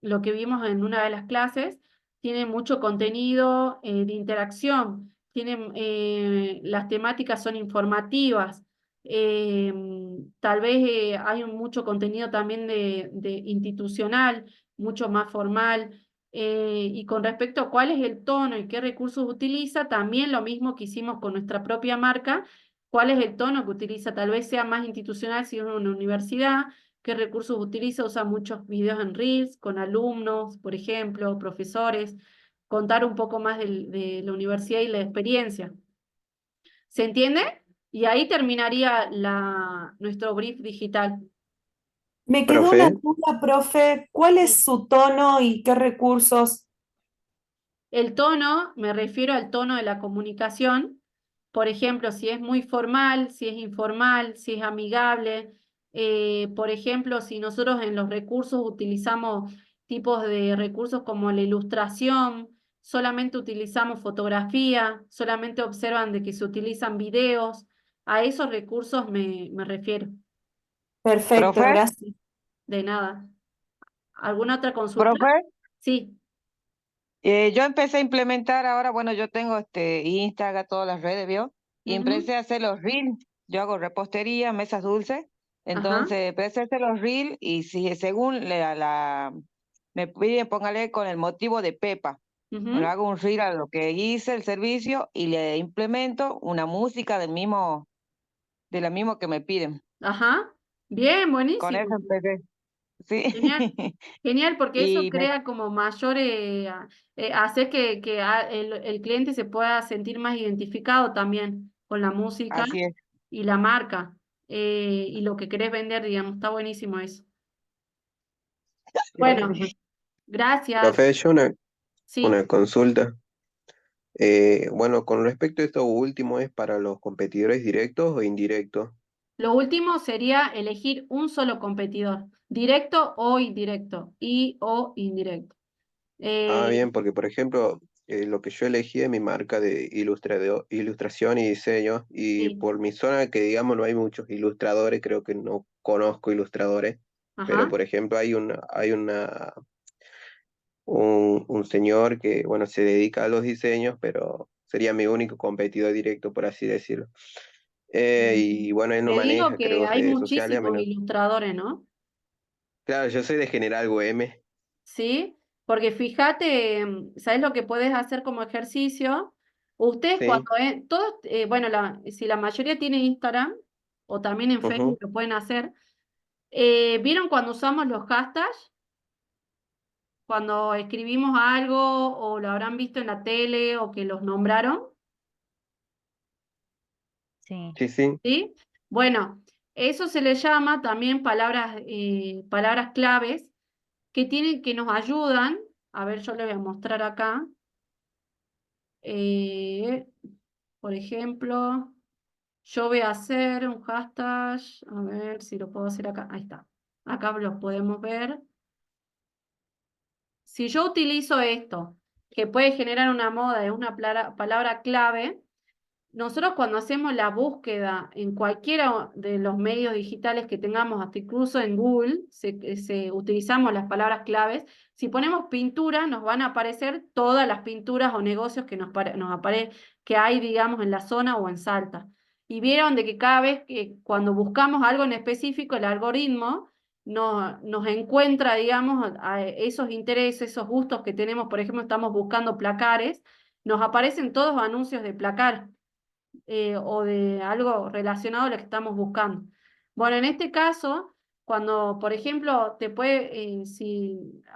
Lo que vimos en una de las clases, tiene mucho contenido de interacción, las temáticas son informativas, tal vez hay mucho contenido también de institucional, mucho más formal, y con respecto a cuál es el tono y qué recursos utiliza, también lo mismo que hicimos con nuestra propia marca, cuál es el tono que utiliza, tal vez sea más institucional si es una universidad, qué recursos utiliza, usa muchos videos en Reels con alumnos, por ejemplo, profesores, contar un poco más de la universidad y la experiencia. ¿Se entiende? Y ahí terminaría nuestro brief digital. Me quedó una Profe, duda, profe. ¿Cuál es su tono y qué recursos? El tono, me refiero al tono de la comunicación. Por ejemplo, si es muy formal, si es informal, si es amigable. Por ejemplo, si nosotros en los recursos utilizamos tipos de recursos como la ilustración, solamente utilizamos fotografía, solamente observan de que se utilizan videos. A esos recursos me refiero. Perfecto, Profe, gracias. De nada. ¿Alguna otra consulta? profe, Sí. yo empecé a implementar ahora, bueno, yo tengo Instagram, todas las redes, ¿vio? Y Ujú. empecé a hacer los reels. Yo hago repostería, mesas dulces. Ajá. Entonces empecé a hacer los reels y si según me piden, póngale con el motivo de Pepa. Bueno, Ujú. hago un reel a lo que hice el servicio y le implemento una música de la misma que me piden. Ajá. Bien, Con buenísimo. eso empecé, sí. Genial, genial, porque eso Y me, crea como mayor, hacer que el cliente se pueda sentir más identificado también con la música así es. y la marca y lo que querés vender, digamos. Está buenísimo eso. Gracias, Bueno, profe. gracias. profe, yo Sí, una consulta. Bueno, con respecto a esto último, ¿es para los competidores directos o indirectos? lo último sería elegir un solo competidor, directo o indirecto, y o indirecto. Ah, Eh, bien, porque por ejemplo, lo que yo elegí es mi marca de ilustración y diseño, y sí, por mi zona que digamos no hay muchos ilustradores, creo que no conozco ilustradores, pero ajá. por ejemplo un señor que, bueno, se dedica a los diseños, pero sería mi único competidor directo, por así decirlo. Y bueno, él no Te digo maneja, que creo, hay redes sociales, a muchísimos menos. ilustradores, ¿no? Claro, yo soy de General Güemes. ¿Sí? Porque fíjate, ¿sabes lo que puedes hacer como ejercicio? Ustedes Sí. cuando, todos, bueno, si la mayoría tiene Instagram o también en Facebook Ujú. lo pueden hacer, ¿vieron cuando usamos los hashtags? Cuando escribimos algo o lo habrán visto en la tele o que los nombraron, Sí. Sí, sí. ¿sí? Bueno, eso se le llama también palabras claves que nos ayudan. A ver, yo le voy a mostrar acá. Eh, por ejemplo, yo voy a hacer un hashtag, a ver si lo puedo hacer acá. Ahí está. Acá los podemos ver. Si yo utilizo esto, que puede generar una moda, es una palabra clave. Nosotros cuando hacemos la búsqueda en cualquiera de los medios digitales que tengamos, hasta incluso en Google, utilizamos las palabras claves. Si ponemos pintura, nos van a aparecer todas las pinturas o negocios que que hay, digamos, en la zona o en Salta. Y vieron de que cada vez que cuando buscamos algo en específico, el algoritmo nos encuentra, digamos, a esos intereses, esos gustos que tenemos. Por ejemplo, estamos buscando placares, nos aparecen todos anuncios de placar o de algo relacionado a lo que estamos buscando. Bueno, en este caso, cuando, por ejemplo,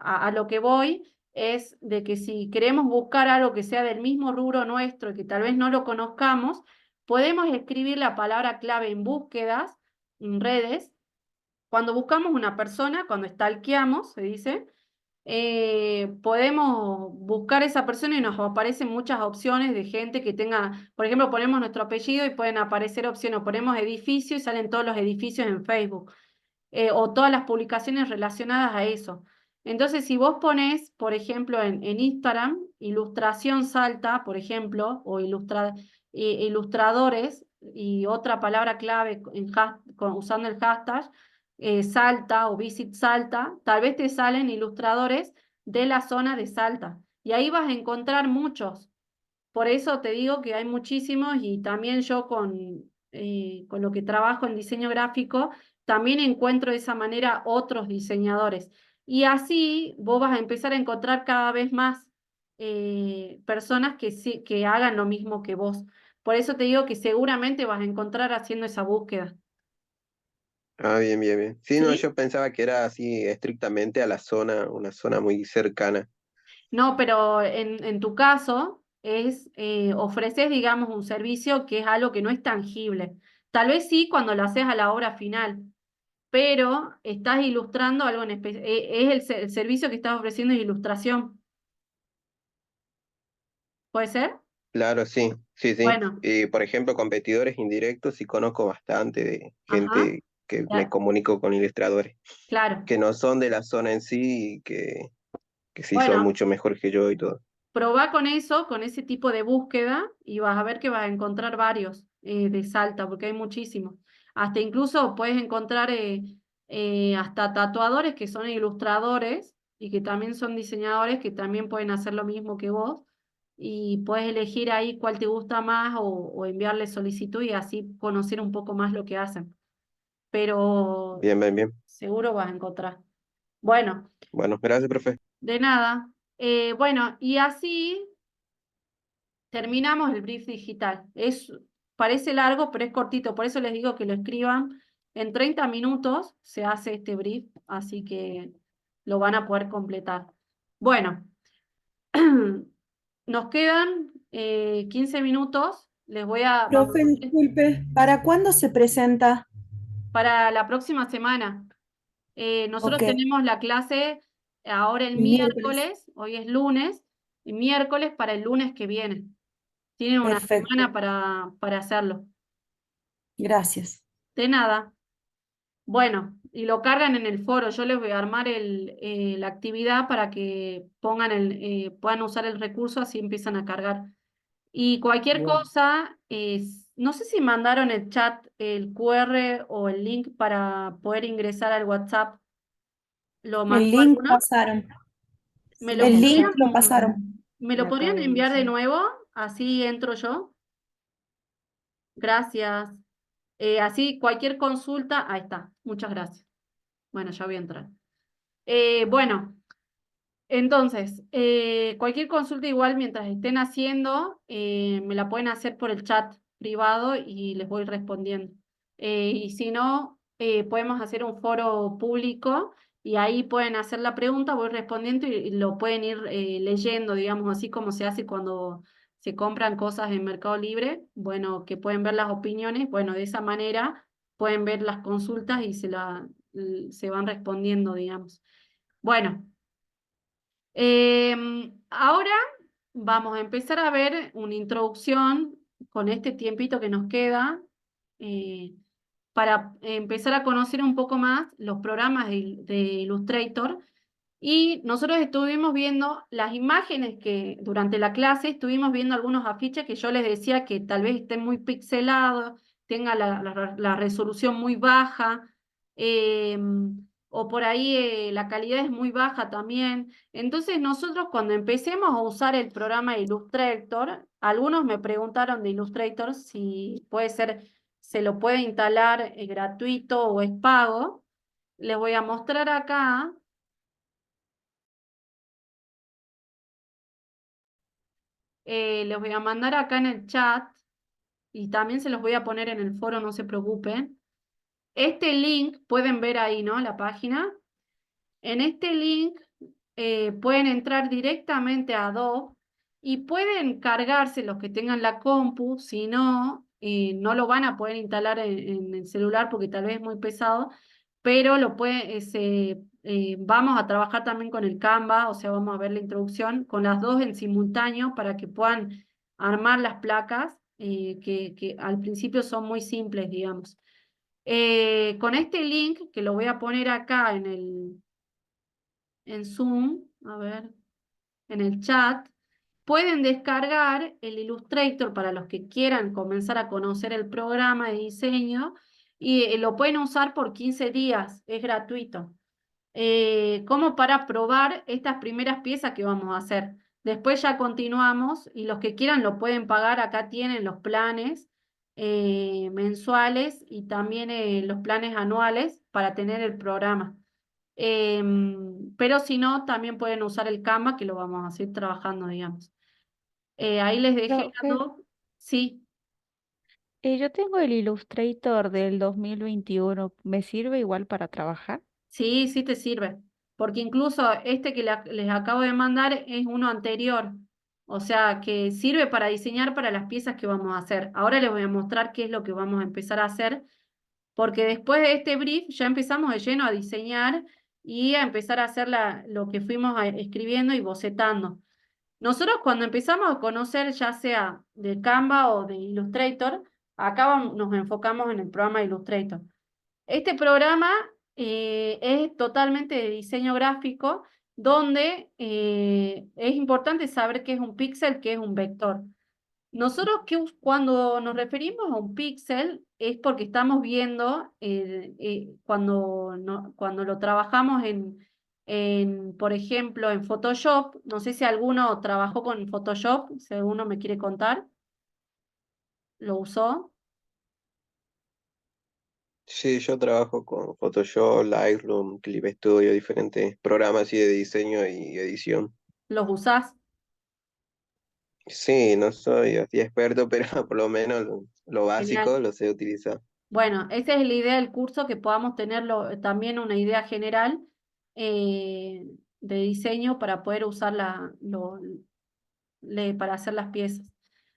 a lo que voy es de que si queremos buscar algo que sea del mismo rubro nuestro y que tal vez no lo conozcamos, podemos escribir la palabra clave en búsquedas, en redes. Cuando buscamos una persona, cuando stalkeamos, se dice, podemos buscar esa persona y nos aparecen muchas opciones de gente que tenga, por ejemplo, ponemos nuestro apellido y pueden aparecer opciones, o ponemos edificio y salen todos los edificios en Facebook, o todas las publicaciones relacionadas a eso. Entonces, si vos pones, por ejemplo, en Instagram, ilustración Salta, por ejemplo, o ilustradores y otra palabra clave usando el hashtag, Salta o Visit Salta, tal vez te salen ilustradores de la zona de Salta. Y ahí vas a encontrar muchos. Por eso te digo que hay muchísimos y también yo con lo que trabajo en diseño gráfico, también encuentro de esa manera otros diseñadores. Y así vos vas a empezar a encontrar cada vez más personas que hagan lo mismo que vos. Por eso te digo que seguramente vas a encontrar haciendo esa búsqueda. Ah, bien, bien, bien. Sí, no, ¿Sí? yo pensaba que era así estrictamente a la zona, una zona muy cercana. No, pero en tu caso, ofreces, digamos, un servicio que es algo que no es tangible. Tal vez sí cuando lo haces a la obra final, pero estás ilustrando algo en especial. El servicio que estás ofreciendo es ilustración. ¿Puede ser? Claro, sí, sí, sí. Bueno, Y por ejemplo, competidores indirectos sí conozco bastante de ajá, gente que me ya, comunico con ilustradores, claro. que no son de la zona en sí y que sí son Bueno, mucho mejor que yo y todo. probá con eso, con ese tipo de búsqueda, y vas a ver que vas a encontrar varios de Salta, porque hay muchísimos. Hasta incluso puedes encontrar hasta tatuadores que son ilustradores y que también son diseñadores, que también pueden hacer lo mismo que vos, y puedes elegir ahí cuál te gusta más o enviarle solicitud y así conocer un poco más lo que hacen. Pero Bien, bien, bien. seguro vas a encontrar. Bueno, Bueno, gracias, profe. de nada. Bueno, y así terminamos el brief digital. Parece largo, pero es cortito, por eso les digo que lo escriban. En 30 minutos se hace este brief, así que lo van a poder completar. Bueno, nos quedan 15 minutos. Vamos Profe, disculpe, ¿para cuándo se presenta? para la próxima semana. Nosotros Ok, tenemos la clase ahora el el miércoles. miércoles, hoy es lunes, y miércoles para el lunes que viene. Tienen una Perfecto, semana para hacerlo. gracias. De nada. Bueno, y lo cargan en el foro. Yo les voy a armar la actividad para que puedan usar el recurso, así empiezan a cargar. Y cualquier Bueno, cosa, no sé si mandaron el chat, el QR o el link para poder ingresar al WhatsApp. ¿Lo El mandó link alguno? pasaron. ¿Me lo El Sí, link podrían, lo pasaron. me me lo acaba podrían de enviar de ingresar. nuevo? Así entro yo. Gracias. Así cualquier consulta, ahí está. Muchas gracias. Bueno, ya voy a entrar. Bueno, entonces, cualquier consulta igual mientras estén haciendo, me la pueden hacer por el chat privado y les voy respondiendo. Y si no, podemos hacer un foro público y ahí pueden hacer la pregunta, voy respondiendo y lo pueden ir leyendo, digamos, así como se hace cuando se compran cosas en Mercado Libre, bueno, que pueden ver las opiniones, bueno, de esa manera pueden ver las consultas y se van respondiendo, digamos. Bueno. Ahora vamos a empezar a ver una introducción con este tiempito que nos queda eh, para empezar a conocer un poco más los programas de Illustrator. Y nosotros estuvimos viendo las imágenes que durante la clase estuvimos viendo algunos afiches que yo les decía que tal vez estén muy pixelados, tenga la resolución muy baja, o por ahí la calidad es muy baja también. Entonces nosotros cuando empecemos a usar el programa Illustrator, algunos me preguntaron de Illustrator si puede ser, se lo puede instalar gratuito o es pago. Les voy a mostrar acá. Les voy a mandar acá en el chat y también se los voy a poner en el foro, no se preocupen. Este link, pueden ver ahí, ¿no? La página. En este link pueden entrar directamente a Adobe y pueden cargarse los que tengan la compu, si no, no lo van a poder instalar en el celular porque tal vez es muy pesado, pero vamos a trabajar también con el Canva, o sea, vamos a ver la introducción con las dos en simultáneo para que puedan armar las placas, que al principio son muy simples, digamos. Con este link, que lo voy a poner acá en Zoom, a ver, en el chat, pueden descargar el Illustrator para los que quieran comenzar a conocer el programa de diseño y lo pueden usar por 15 días, es gratuito, como para probar estas primeras piezas que vamos a hacer. Después ya continuamos y los que quieran lo pueden pagar, acá tienen los planes mensuales y también los planes anuales para tener el programa. Pero si no, también pueden usar el Canva, que lo vamos a seguir trabajando, digamos. Ahí les dejé las Profe, dos. Sí, yo tengo el Illustrator del 2021. ¿Me sirve igual para trabajar? sí, sí te sirve. Porque incluso este que les acabo de mandar es uno anterior. O sea, que sirve para diseñar para las piezas que vamos a hacer. Ahora les voy a mostrar qué es lo que vamos a empezar a hacer, porque después de este brief ya empezamos de lleno a diseñar y a empezar a hacer lo que fuimos escribiendo y bocetando. Nosotros cuando empezamos a conocer ya sea de Canva o de Illustrator, acá nos enfocamos en el programa de Illustrator. Este programa es totalmente de diseño gráfico, donde es importante saber qué es un píxel, qué es un vector. Nosotros cuando nos referimos a un píxel es porque estamos viendo cuando lo trabajamos por ejemplo, en Photoshop. No sé si alguno trabajó con Photoshop, si alguno me quiere contar. ¿Lo usó? Sí, yo trabajo con Photoshop, Lightroom, Clip Studio, diferentes programas así de diseño y edición. ¿Los usás? Sí, no soy así experto, pero por lo menos lo básico Genial. lo sé utilizar. Bueno, esa es la idea del curso, que podamos tener también una idea general eh, de diseño para poder usar para hacer las piezas.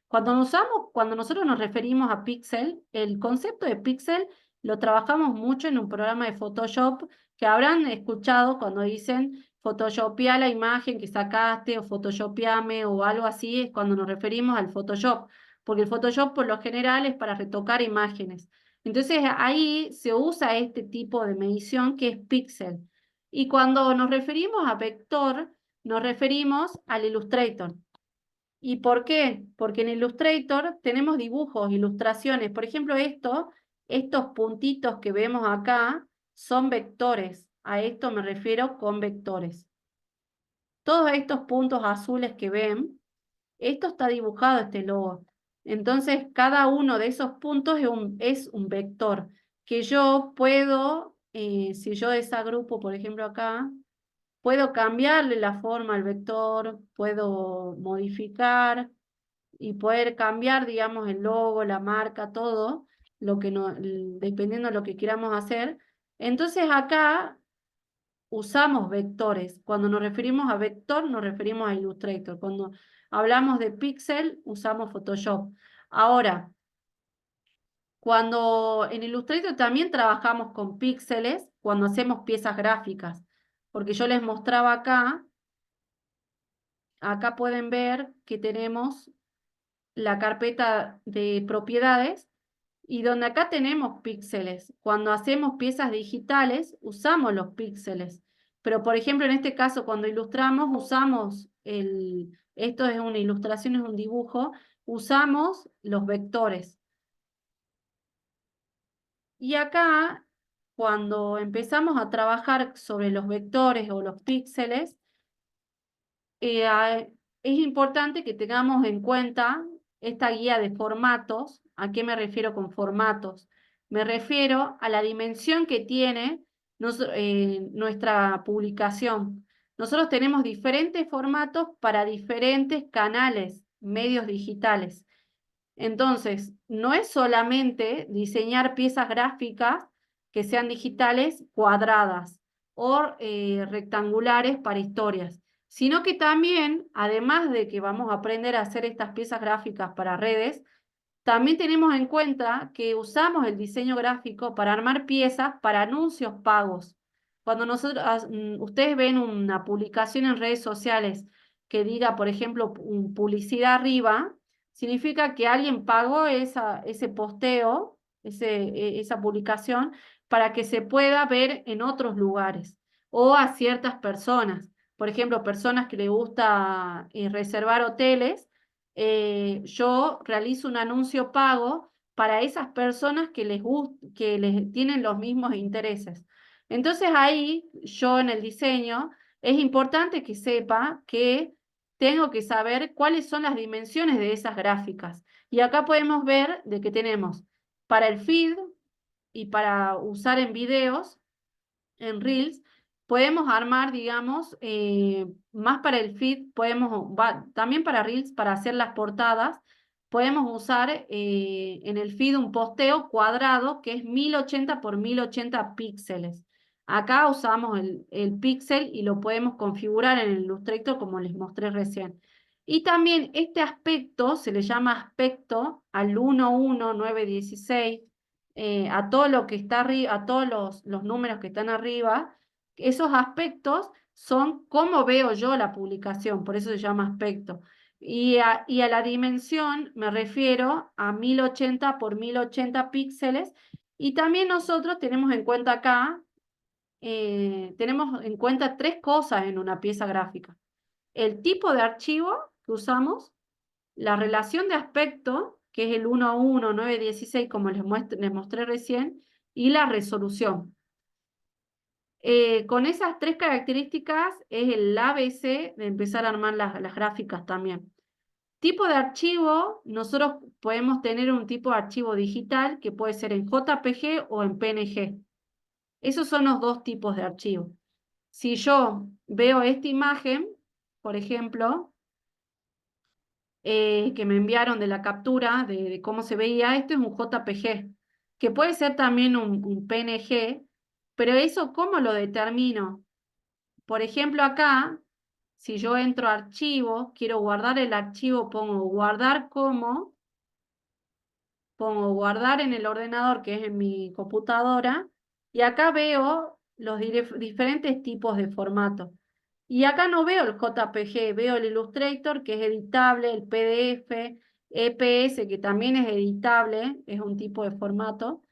Cuando nosotros nos referimos a píxel, el concepto de píxel lo trabajamos mucho en un programa de Photoshop, que habrán escuchado cuando dicen photoshopea la imagen que sacaste o photoshopeame o algo así, es cuando nos referimos al Photoshop, porque el Photoshop por lo general es para retocar imágenes. Entonces ahí se usa este tipo de medición que es píxel. Y cuando nos referimos a vector, nos referimos al Illustrator. ¿Y por qué? Porque en Illustrator tenemos dibujos, ilustraciones. Por ejemplo, estos puntitos que vemos acá son vectores. A esto me refiero con vectores. Todos estos puntos azules que ven, esto está dibujado, este logo. Entonces, cada uno de esos puntos es un vector que yo puedo, si yo desagrupo, por ejemplo, acá, puedo cambiarle la forma al vector, puedo modificar y poder cambiar, digamos, el logo, la marca, todo, dependiendo de lo que queramos hacer. Entonces acá usamos vectores. Cuando nos referimos a vector, nos referimos a Illustrator. Cuando hablamos de píxel, usamos Photoshop. Ahora, cuando en Illustrator también trabajamos con píxeles, cuando hacemos piezas gráficas, porque yo les mostraba acá pueden ver que tenemos la carpeta de propiedades y donde acá tenemos píxeles. Cuando hacemos piezas digitales, usamos los píxeles. Pero, por ejemplo, en este caso, cuando ilustramos, usamos esto es una ilustración, es un dibujo, usamos los vectores. Y acá, cuando empezamos a trabajar sobre los vectores o los píxeles, es importante que tengamos en cuenta esta guía de formatos. ¿A qué me refiero con formatos? Me refiero a la dimensión que tiene nuestra publicación. Nosotros tenemos diferentes formatos para diferentes canales, medios digitales. Entonces, no es solamente diseñar piezas gráficas que sean digitales cuadradas o rectangulares para historias, sino que también, además de que vamos a aprender a hacer estas piezas gráficas para redes, también tenemos en cuenta que usamos el diseño gráfico para armar piezas para anuncios pagos. Cuando ustedes ven una publicación en redes sociales que diga, por ejemplo, publicidad arriba, significa que alguien pagó ese posteo, esa publicación, para que se pueda ver en otros lugares o a ciertas personas. Por ejemplo, personas que les gusta reservar hoteles, yo realizo un anuncio pago para esas personas que les tienen los mismos intereses. Entonces ahí yo en el diseño es importante que sepa que tengo que saber cuáles son las dimensiones de esas gráficas. Y acá podemos ver de que tenemos para el feed y para usar en videos, en Reels, podemos armar, digamos, más para el feed, también para Reels, para hacer las portadas, podemos usar en el feed un posteo cuadrado que es 1080 por 1080 píxeles. Acá usamos el píxel y lo podemos configurar en el Illustrator como les mostré recién. Y también este aspecto se le llama aspecto al 11916, a todo lo que está arriba, a todos los números que están arriba. Esos aspectos son cómo veo yo la publicación, por eso se llama aspecto. Y a la dimensión me refiero a 1080 por 1080 píxeles. Y también nosotros tenemos en cuenta acá, tenemos en cuenta 3 cosas en una pieza gráfica. El tipo de archivo que usamos, la relación de aspecto, que es el 1:1:9:16, como les mostré recién, y la resolución. Con esas 3 características es el ABC de empezar a armar las gráficas también. Tipo de archivo, nosotros podemos tener un tipo de archivo digital que puede ser en JPG o en PNG. Esos son los 2 tipos de archivo. Si yo veo esta imagen, por ejemplo, que me enviaron de la captura de cómo se veía, esto es un JPG, que puede ser también un PNG, pero eso ¿cómo lo determino? Por ejemplo, acá, si yo entro a archivo, quiero guardar el archivo, pongo guardar como, pongo guardar en el ordenador, que es en mi computadora, y acá veo los diferentes tipos de formato. Y acá no veo el JPG, veo el Illustrator, que es editable, el PDF, EPS, que también es editable, es un tipo de formato.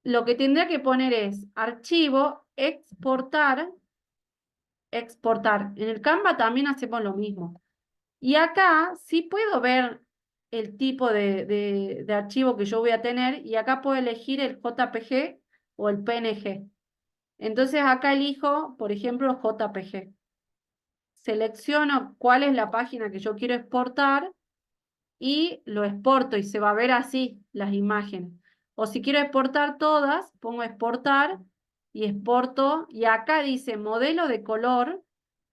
Lo que tendría que poner es archivo, exportar, exportar. En el Canva también hacemos lo mismo. Y acá sí puedo ver el tipo de archivo que yo voy a tener, y acá puedo elegir el JPG o el PNG. Entonces acá elijo, por ejemplo, JPG. Selecciono cuál es la página que yo quiero exportar y lo exporto y se va a ver así las imágenes. O si quiero exportar todas, pongo exportar y exporto. Y acá dice modelo de color,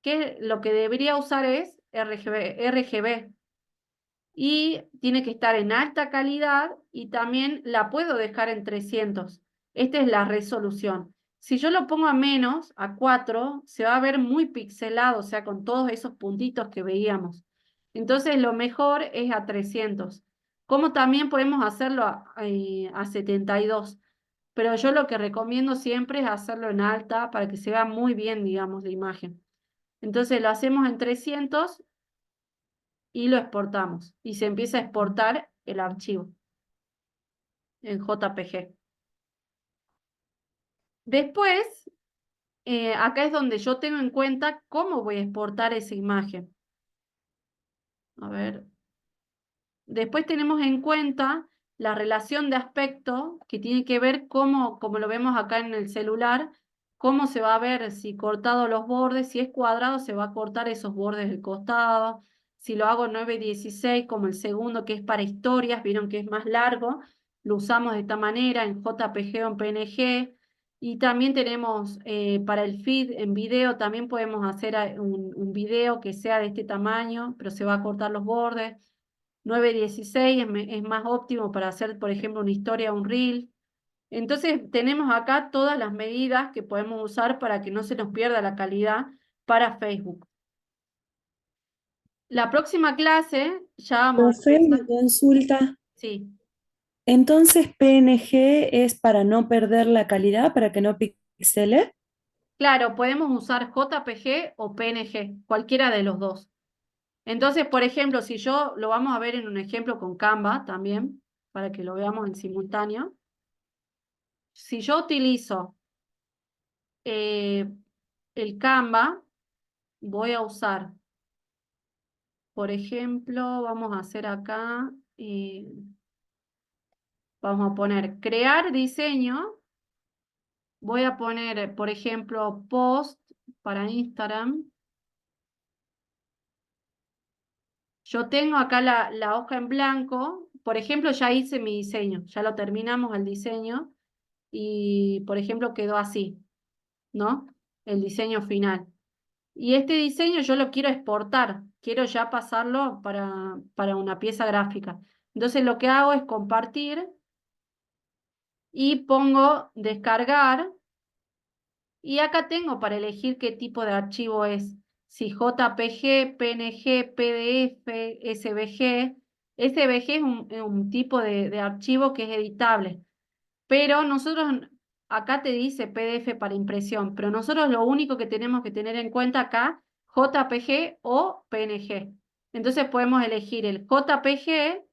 que lo que debería usar es RGB. Y tiene que estar en alta calidad y también la puedo dejar en 300. Esta es la resolución. Si yo lo pongo a menos, a 4, se va a ver muy pixelado, o sea, con todos esos puntitos que veíamos. Entonces, lo mejor es a 300. Como también podemos hacerlo a 72. Pero yo lo que recomiendo siempre es hacerlo en alta para que se vea muy bien, digamos, la imagen. Entonces, lo hacemos en 300 y lo exportamos. Y se empieza a exportar el archivo en JPG. Después, acá es donde yo tengo en cuenta cómo voy a exportar esa imagen. A ver. Después tenemos en cuenta la relación de aspecto, que tiene que ver como lo vemos acá en el celular, cómo se va a ver si cortado los bordes, si es cuadrado se va a cortar esos bordes del costado. Si lo hago 9:16 como el segundo, que es para historias, vieron que es más largo, lo usamos de esta manera en JPG o en PNG. Y también tenemos para el feed en video, también podemos hacer un video que sea de este tamaño, pero se va a cortar los bordes. 9:16 es más óptimo para hacer, por ejemplo, una historia o un reel. Entonces tenemos acá todas las medidas que podemos usar para que no se nos pierda la calidad para Facebook. La próxima clase ya vamos a Profe, una empezar. consulta. Sí, Entonces, PNG es para no perder la calidad, para que no pixele. claro, podemos usar JPG o PNG, cualquiera de los dos. Entonces, por ejemplo, si yo lo vamos a ver en un ejemplo con Canva también, para que lo veamos en simultáneo. Si yo utilizo el Canva, voy a usar, por ejemplo, vamos a hacer acá, vamos a poner crear diseño, voy a poner, por ejemplo, post para Instagram. Yo tengo acá la hoja en blanco, por ejemplo, ya hice mi diseño, ya lo terminamos el diseño y, por ejemplo, quedó así, ¿no? El diseño final. Y este diseño yo lo quiero exportar, quiero ya pasarlo para una pieza gráfica. Entonces lo que hago es compartir y pongo descargar. Y acá tengo para elegir qué tipo de archivo es. si JPG, PNG, PDF, SVG. SVG es un tipo de archivo que es editable. Pero nosotros, acá te dice PDF para impresión, pero nosotros lo único que tenemos que tener en cuenta acá, JPG o PNG. Entonces podemos elegir el JPG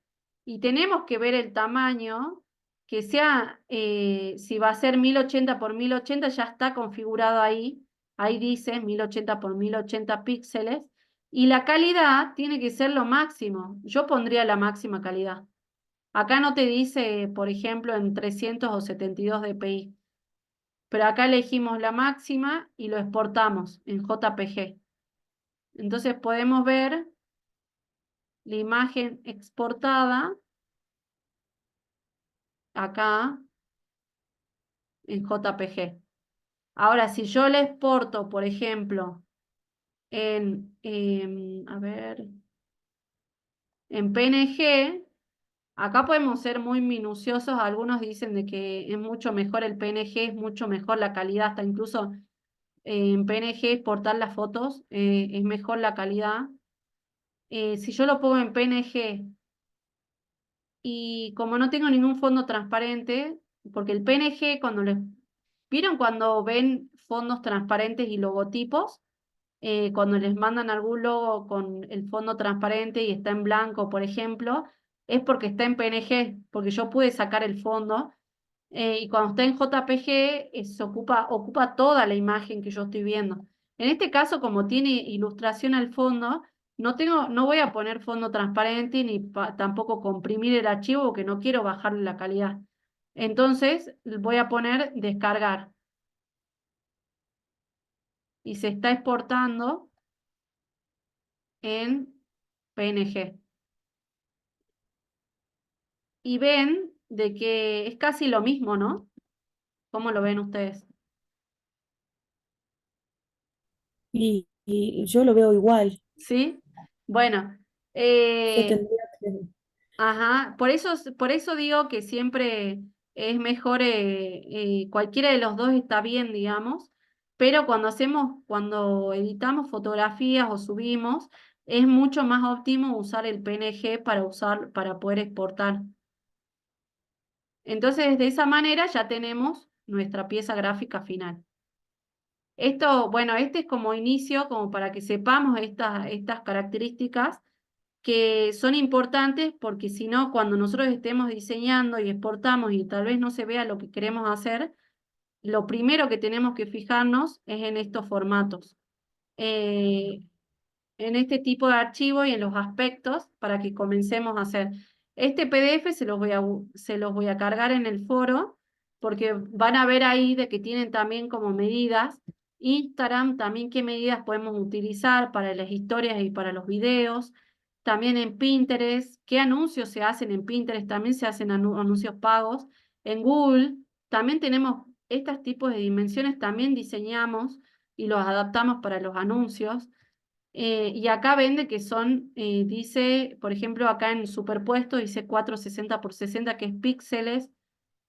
y tenemos que ver el tamaño, que sea, si va a ser 1080 por 1080, ya está configurado ahí. Ahí dice 1080 por 1080 píxeles. Y la calidad tiene que ser lo máximo. Yo pondría la máxima calidad. Acá no te dice, por ejemplo, en 300 o 72 dpi, pero acá elegimos la máxima y lo exportamos en JPG. Entonces podemos ver la imagen exportada acá en JPG. Ahora, si yo le exporto, por ejemplo, a ver, en PNG, acá podemos ser muy minuciosos. Algunos dicen de que es mucho mejor el PNG, es mucho mejor la calidad, hasta incluso en PNG exportar las fotos, es mejor la calidad. Si yo lo pongo en PNG y como no tengo ningún fondo transparente, porque el PNG ¿vieron cuando ven fondos transparentes y logotipos? Cuando les mandan algún logo con el fondo transparente y está en blanco, por ejemplo, es porque está en PNG, porque yo pude sacar el fondo. Y cuando está en JPG, ocupa toda la imagen que yo estoy viendo. En este caso, como tiene ilustración al fondo, no voy a poner fondo transparente ni tampoco comprimir el archivo porque no quiero bajarle la calidad. Entonces voy a poner descargar. Y se está exportando en PNG. Y ven de que es casi lo mismo, ¿no? ¿Cómo lo ven ustedes? Y yo lo veo igual. ¿Sí? Bueno, Yo tendría que... ajá, por eso digo que siempre es mejor, cualquiera de los dos está bien, digamos, pero cuando editamos fotografías o subimos, es mucho más óptimo usar el PNG para poder exportar. Entonces, de esa manera ya tenemos nuestra pieza gráfica final. Bueno, este es como inicio, como para que sepamos estas características que son importantes, porque si no, cuando nosotros estemos diseñando y exportamos y tal vez no se vea lo que queremos hacer, lo primero que tenemos que fijarnos es en estos formatos, en este tipo de archivo y en los aspectos para que comencemos a hacer. Este PDF se los voy a cargar en el foro, porque van a ver ahí de que tienen también como medidas. Instagram también qué medidas podemos utilizar para las historias y para los videos. También en Pinterest, qué anuncios se hacen en Pinterest, también se hacen anuncios pagos. En Google también tenemos estos tipos de dimensiones, también diseñamos y los adaptamos para los anuncios. Y acá vende que son, dice, por ejemplo, acá en superpuesto dice 460 por 60, que es píxeles,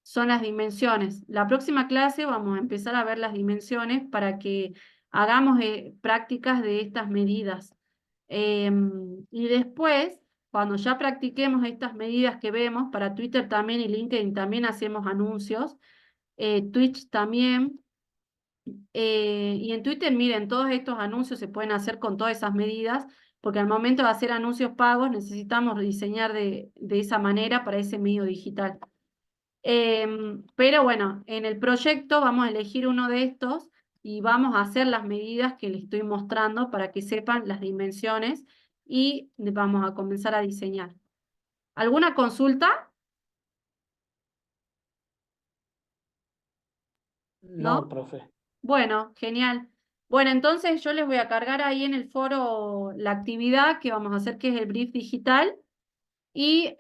son las dimensiones. La próxima clase vamos a empezar a ver las dimensiones para que hagamos prácticas de estas medidas. Y después, cuando ya practiquemos estas medidas que vemos, para Twitter también y LinkedIn también hacemos anuncios, Twitch también. Y en Twitter, miren, todos estos anuncios se pueden hacer con todas esas medidas, porque al momento de hacer anuncios pagos necesitamos diseñar de esa manera para ese medio digital. Pero bueno, en el proyecto vamos a elegir uno de estos y vamos a hacer las medidas que les estoy mostrando para que sepan las dimensiones y vamos a comenzar a diseñar. ¿Alguna consulta? No, profe. Bueno, genial. Bueno, entonces yo les voy a cargar ahí en el foro la actividad que vamos a hacer, que es el brief digital, y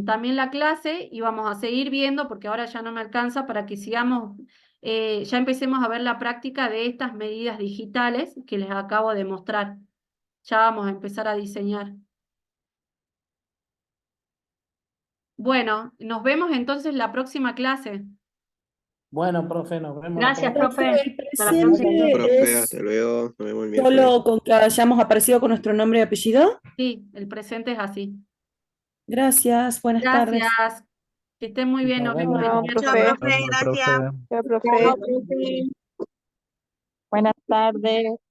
también la clase, y vamos a seguir viendo, porque ahora ya no me alcanza, para que sigamos, ya empecemos a ver la práctica de estas medidas digitales que les acabo de mostrar. Ya vamos a empezar a diseñar. Bueno, nos vemos entonces la próxima clase. Bueno, profe, nos vemos la Gracias, próxima. profe. El Hasta la próxima. presente Profe, es hasta luego. Nos vemos el miércoles. solo con que hayamos aparecido con nuestro nombre y apellido. Sí, el presente es así. Gracias, buenas tardes. Gracias. Que estén muy bien. Nos Nos vemos vemos. el Chao, miércoles. profe, gracias. Chao, profe. Chao, profe. Buenas tardes.